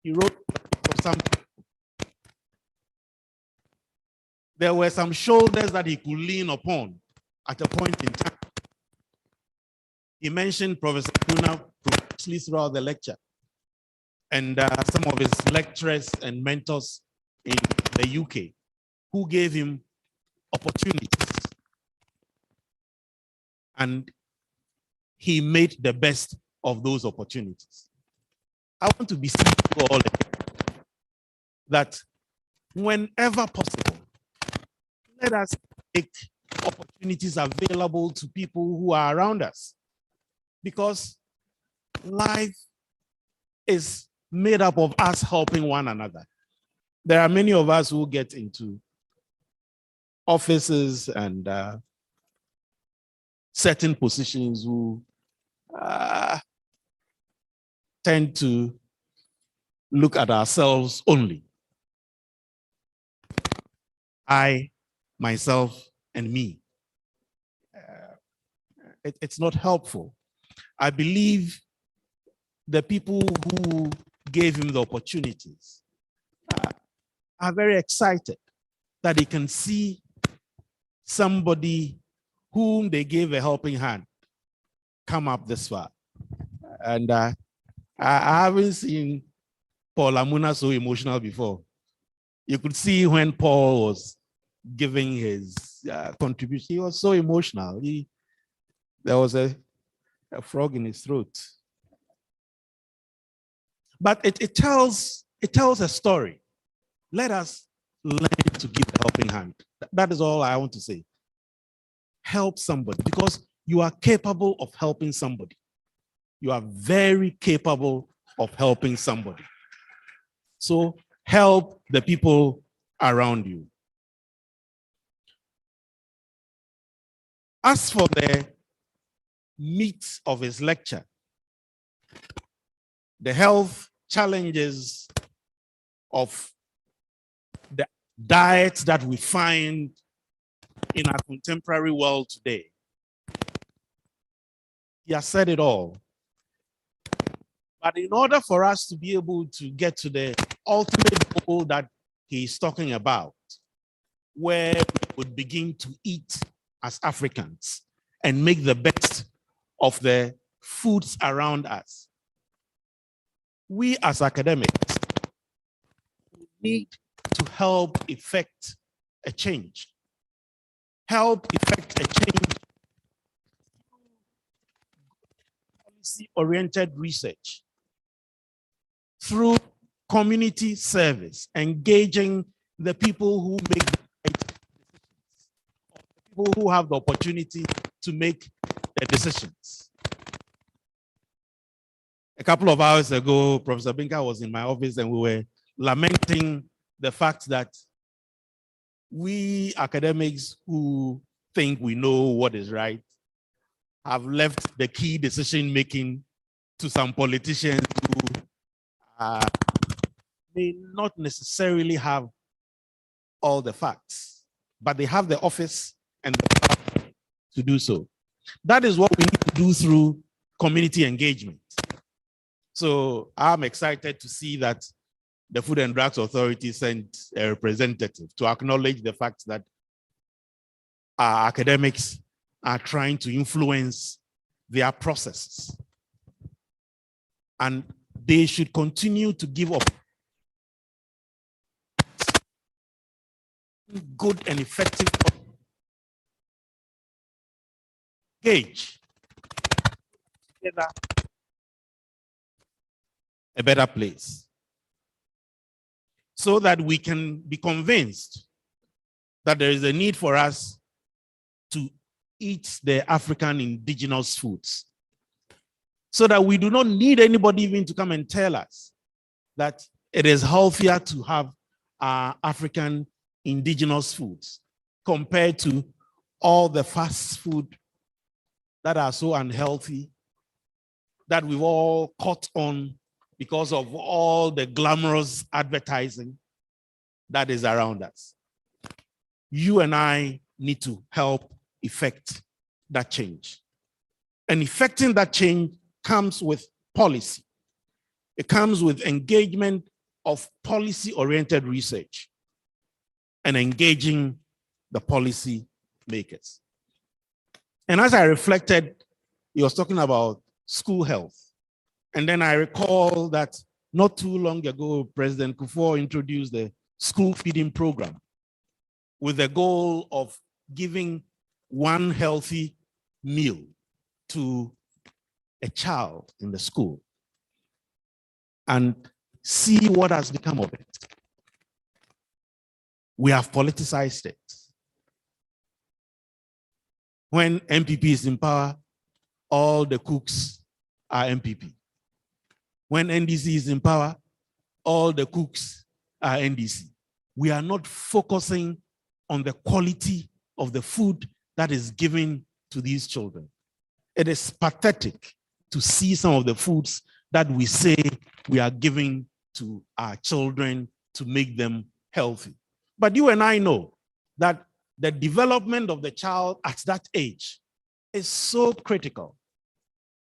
Speaker 2: He rode on some people. There were some shoulders that he could lean upon at a point in time. He mentioned Professor Kuna profusely throughout the lecture, and some of his lecturers and mentors in the UK who gave him opportunities. And he made the best of those opportunities. I want to beseech you all that whenever possible, let us make opportunities available to people who are around us, because life is made up of us helping one another. There are many of us who get into offices and certain positions who tend to look at ourselves only. I, myself, and me. It's not helpful. I believe the people who gave him the opportunities are very excited that they can see somebody whom they gave a helping hand come up this far. And I haven't seen Paul Amuna so emotional before. You could see when Paul was giving his contribution, he was so emotional. There was a frog in his throat. But it tells a story. Let us learn to give a helping hand. That is all I want to say. Help somebody, because you are capable of helping somebody. You are very capable of helping somebody. So help the people around you. As for the meat of his lecture, the health challenges of the diets that we find in our contemporary world today. He has said it all. But in order for us to be able to get to the ultimate goal that he's talking about, where we would begin to eat as Africans and make the best of the foods around us, we as academics need to help effect a change. Help effect a change. Policy-oriented research, through community service, engaging the people who make the right decisions, people who have the opportunity to make the decisions. A couple of hours ago, Professor Binka was in my office and we were lamenting the fact that we academics who think we know what is right have left the key decision-making to some politicians who may not necessarily have all the facts, but they have the office and the power to do so. That is what we need to do through community engagement. So I'm excited to see that the Food and Drugs Authority sent a representative to acknowledge the fact that our academics are trying to influence their processes. And they should continue to give up good and effective engage together a better place, so that we can be convinced that there is a need for us to eat the African indigenous foods, so that we do not need anybody even to come and tell us that it is healthier to have African indigenous foods compared to all the fast food that are so unhealthy that we've all caught on because of all the glamorous advertising that is around us. You and I need to help effect that change. And effecting that change comes with policy. It comes with engagement of policy-oriented research and engaging the policy makers. And as I reflected, he was talking about school health. And then I recall that not too long ago, President Kufuor introduced the school feeding program with the goal of giving one healthy meal to a child in the school, and see what has become of it. We have politicized it. When MPP is in power, all the cooks are MPP. When NDC is in power, all the cooks are NDC. We are not focusing on the quality of the food that is given to these children. It is pathetic to see some of the foods that we say we are giving to our children to make them healthy. But you and I know that the development of the child at that age is so critical.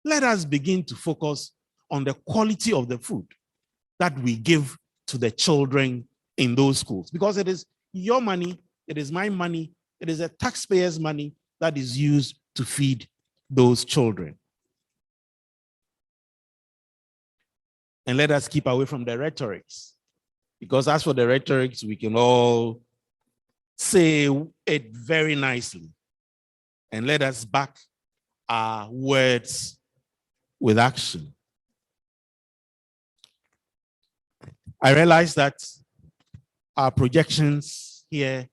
Speaker 2: Let us begin to focus on the quality of the food that we give to the children in those schools, because it is your money, it is my money, it is a taxpayer's money that is used to feed those children. And let us keep away from the rhetorics. Because as for the rhetorics, we can all say it very nicely. And let us back our words with action. I realize that our projections here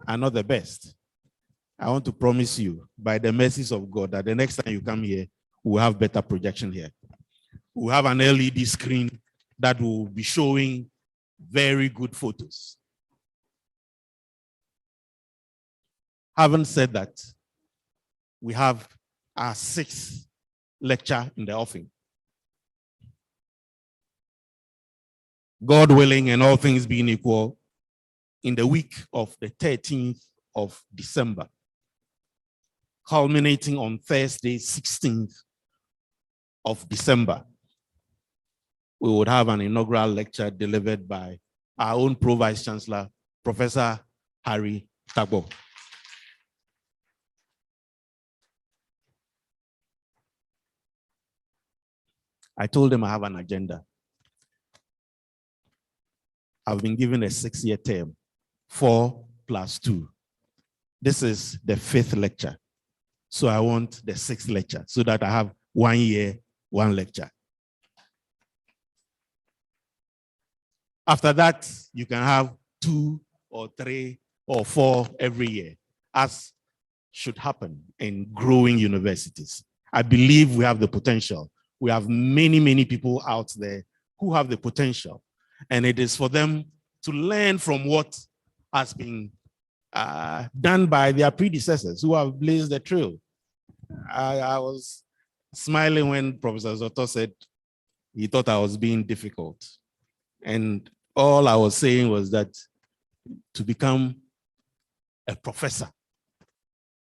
Speaker 2: are not the best. I want to promise you, by the mercies of God, that the next time you come here, we'll have better projection here. We'll have an LED screen that will be showing very good photos. Having said that, we have our 6th lecture in the offing. God willing and all things being equal, in the week of the 13th of December, culminating on Thursday, 16th of December, we would have an inaugural lecture delivered by our own Pro Vice Chancellor, Professor Harry Tagbo. I told him I have an agenda. I've been given a 6-year term, 4 + 2. This is the 5th lecture. So I want the 6th lecture so that I have 1 year, 1 lecture. After that, you can have 2 or 3 or 4 every year, as should happen in growing universities. I believe we have the potential. We have many, many people out there who have the potential. And it is for them to learn from what has been done by their predecessors who have blazed the trail. I was smiling when Professor Zotor said he thought I was being difficult. And all I was saying was that to become a professor,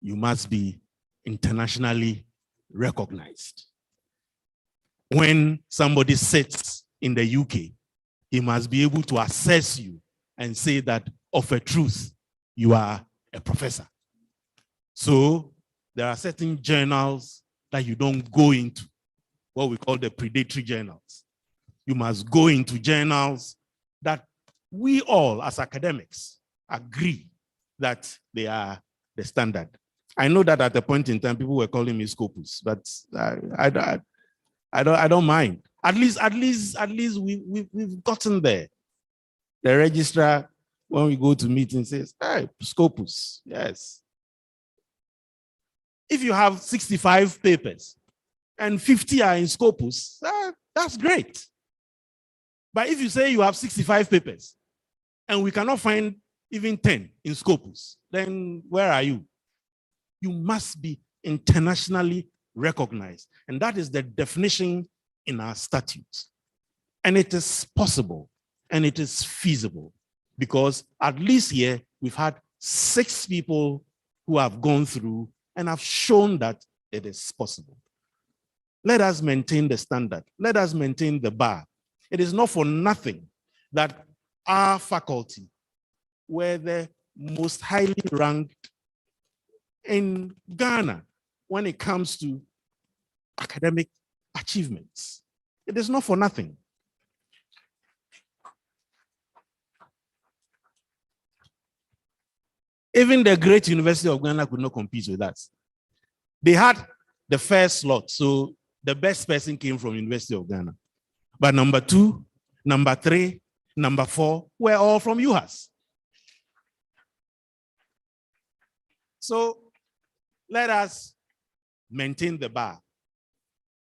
Speaker 2: you must be internationally recognized. When somebody sits in the UK, he must be able to assess you and say that of a truth, you are a professor. So there are certain journals that you don't go into, what we call the predatory journals. You must go into journals that we all as academics agree that they are the standard. I know that at a point in time, people were calling me Scopus, but I don't mind. At least we've gotten there. The registrar, when we go to meetings, says, hey, Scopus, yes. If you have 65 papers and 50 are in Scopus, that's great. But if you say you have 65 papers and we cannot find even 10 in Scopus, then where are you? You must be internationally recognized. And that is the definition in our statutes. And it is possible and it is feasible because at least here we've had 6 people who have gone through and have shown that it is possible. Let us maintain the standard. Let us maintain the bar. It is not for nothing that our faculty were the most highly ranked in Ghana when it comes to academic achievements. It is not for nothing. Even the great University of Ghana could not compete with us. They had the first slot, so the best person came from University of Ghana. But number 2, number 3, number 4 were all from UHAS. So let us maintain the bar.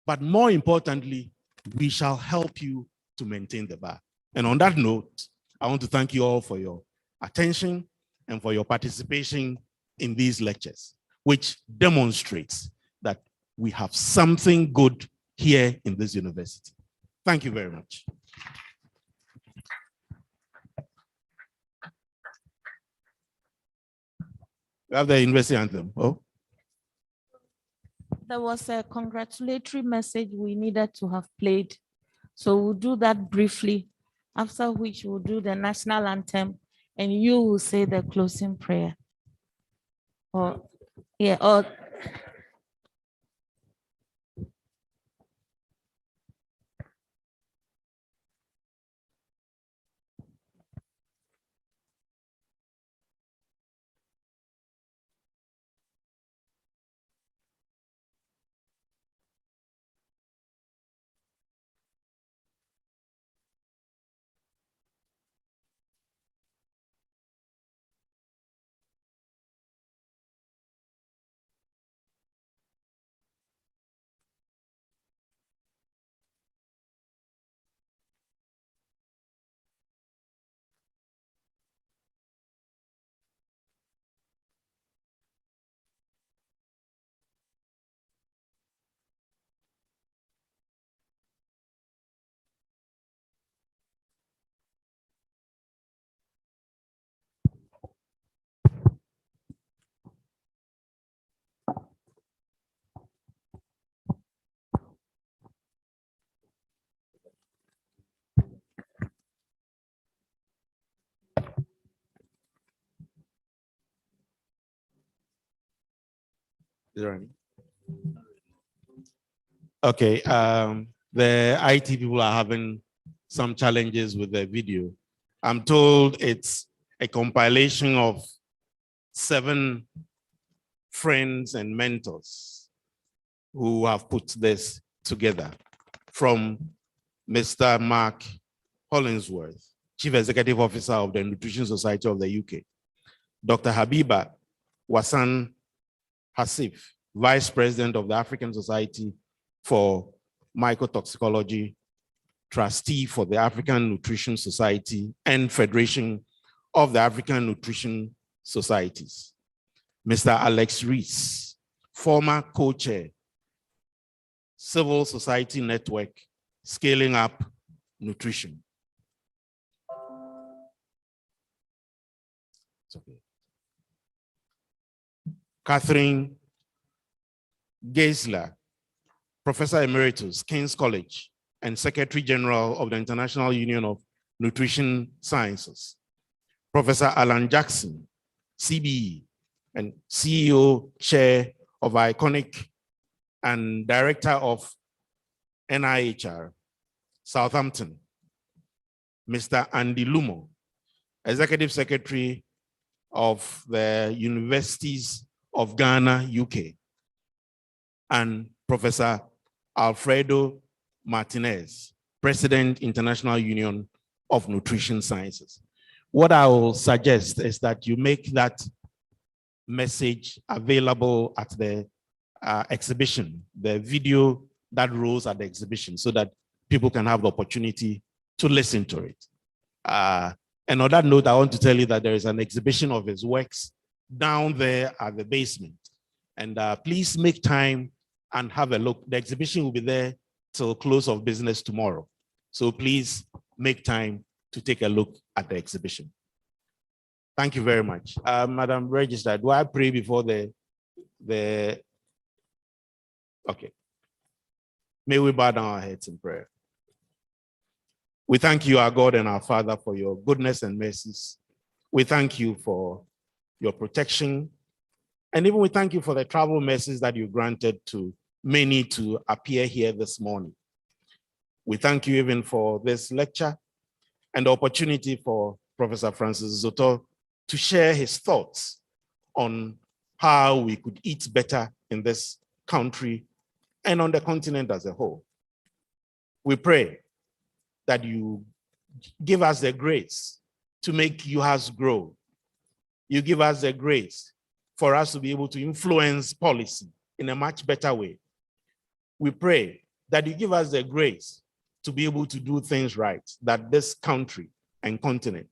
Speaker 2: But more importantly, we shall help you to maintain the bar. And on that note, I want to thank you all for your attention and for your participation in these lectures, which demonstrates that we have something good here in this university. Thank you very much. We have the university anthem. Oh.
Speaker 1: There was a congratulatory message we needed to have played. So we'll do that briefly, after which we'll do the national anthem and you will say the closing prayer. Or Yeah, or
Speaker 2: Is there any? Okay, the IT people are having some challenges with the video. I'm told it's a compilation of 7 friends and mentors who have put this together, from Mr. Mark Hollingsworth, Chief Executive Officer of the Nutrition Society of the UK, Dr. Habiba Wassan Hasif, Vice President of the African Society for Mycotoxicology, Trustee for the African Nutrition Society and Federation of the African Nutrition Societies, Mr. Alex Rees, former co-chair, Civil Society Network, Scaling Up Nutrition. It's okay. Catherine Geisler, Professor Emeritus, King's College, and Secretary General of the International Union of Nutrition Sciences. Professor Alan Jackson, CBE, and CEO, Chair of Iconic, and Director of NIHR, Southampton. Mr. Andy Lumo, Executive Secretary of the Universities of Ghana, UK, and Professor Alfredo Martinez, President, International Union of Nutrition Sciences. What I will suggest is that you make that message available at the exhibition, the video that rolls at the exhibition, so that people can have the opportunity to listen to it. And on that note, I want to tell you that there is an exhibition of his works down there at the basement. And please make time and have a look. The exhibition will be there till close of business tomorrow. So please make time to take a look at the exhibition. Thank you very much. Madam Registrar, do I pray before the okay. May we bow down our heads in prayer. We thank you, our God and our Father, for your goodness and mercies. We thank you for your protection. And even we thank you for the travel mercies that you granted to many to appear here this morning. We thank you even for this lecture and the opportunity for Professor Francis Zotor to share his thoughts on how we could eat better in this country and on the continent as a whole. We pray that you give us the grace to make UHAS grow. You give us the grace for us to be able to influence policy in a much better way. We pray that you give us the grace to be able to do things right, that this country and continent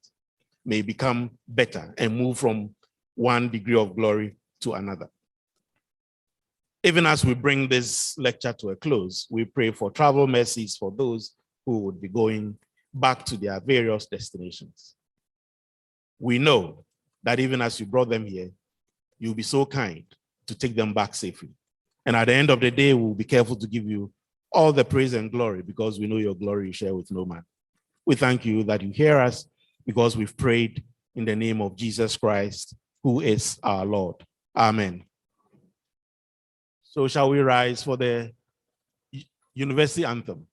Speaker 2: may become better and move from one degree of glory to another. Even as we bring this lecture to a close, we pray for travel mercies for those who would be going back to their various destinations. We know that even as you brought them here, you'll be so kind to take them back safely. And at the end of the day, we'll be careful to give you all the praise and glory, because we know your glory you share with no man. We thank you that you hear us, because we've prayed in the name of Jesus Christ, who is our Lord. Amen. So shall we rise for the University Anthem?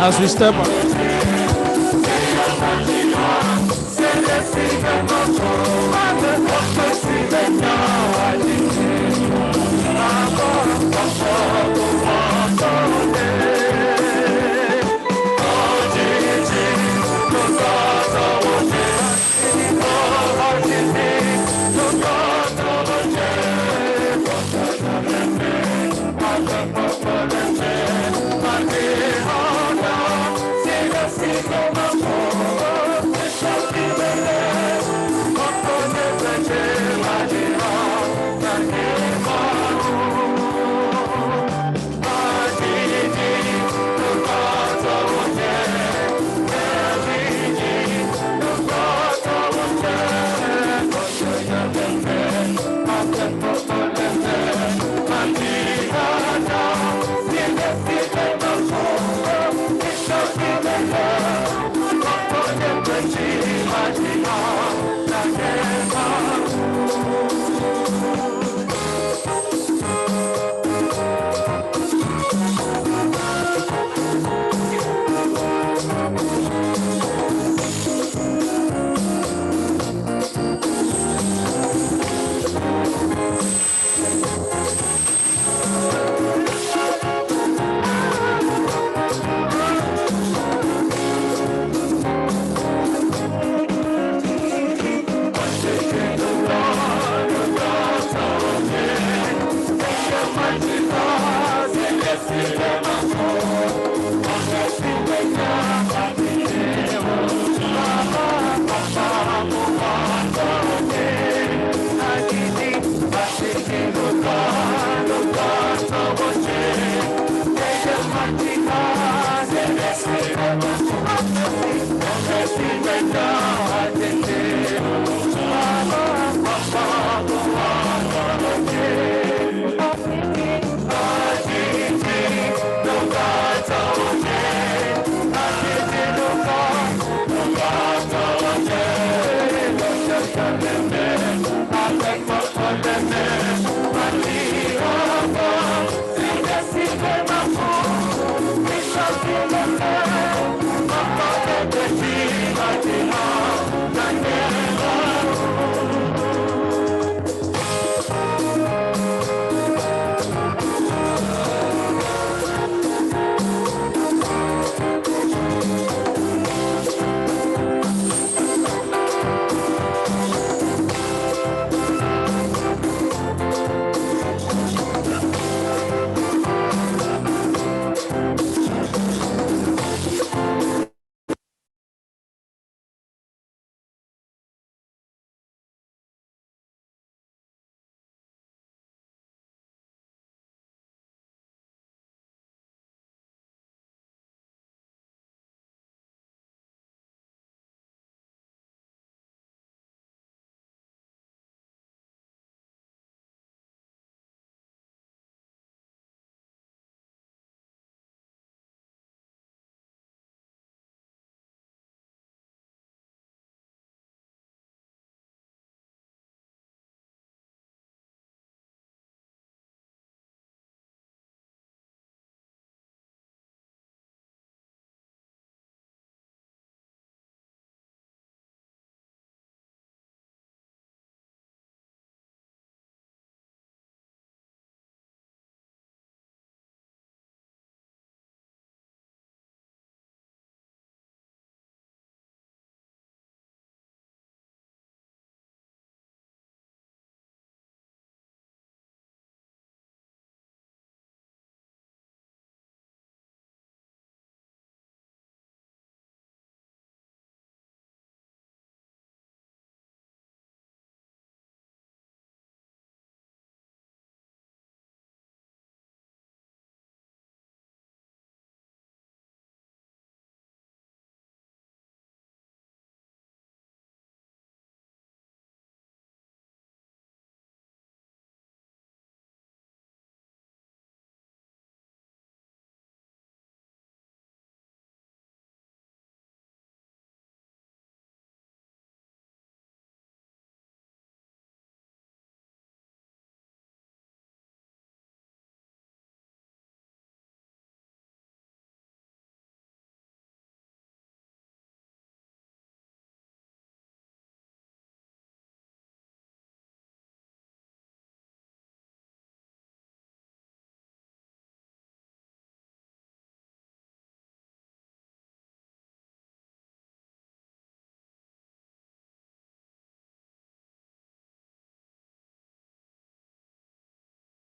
Speaker 11: as we step out.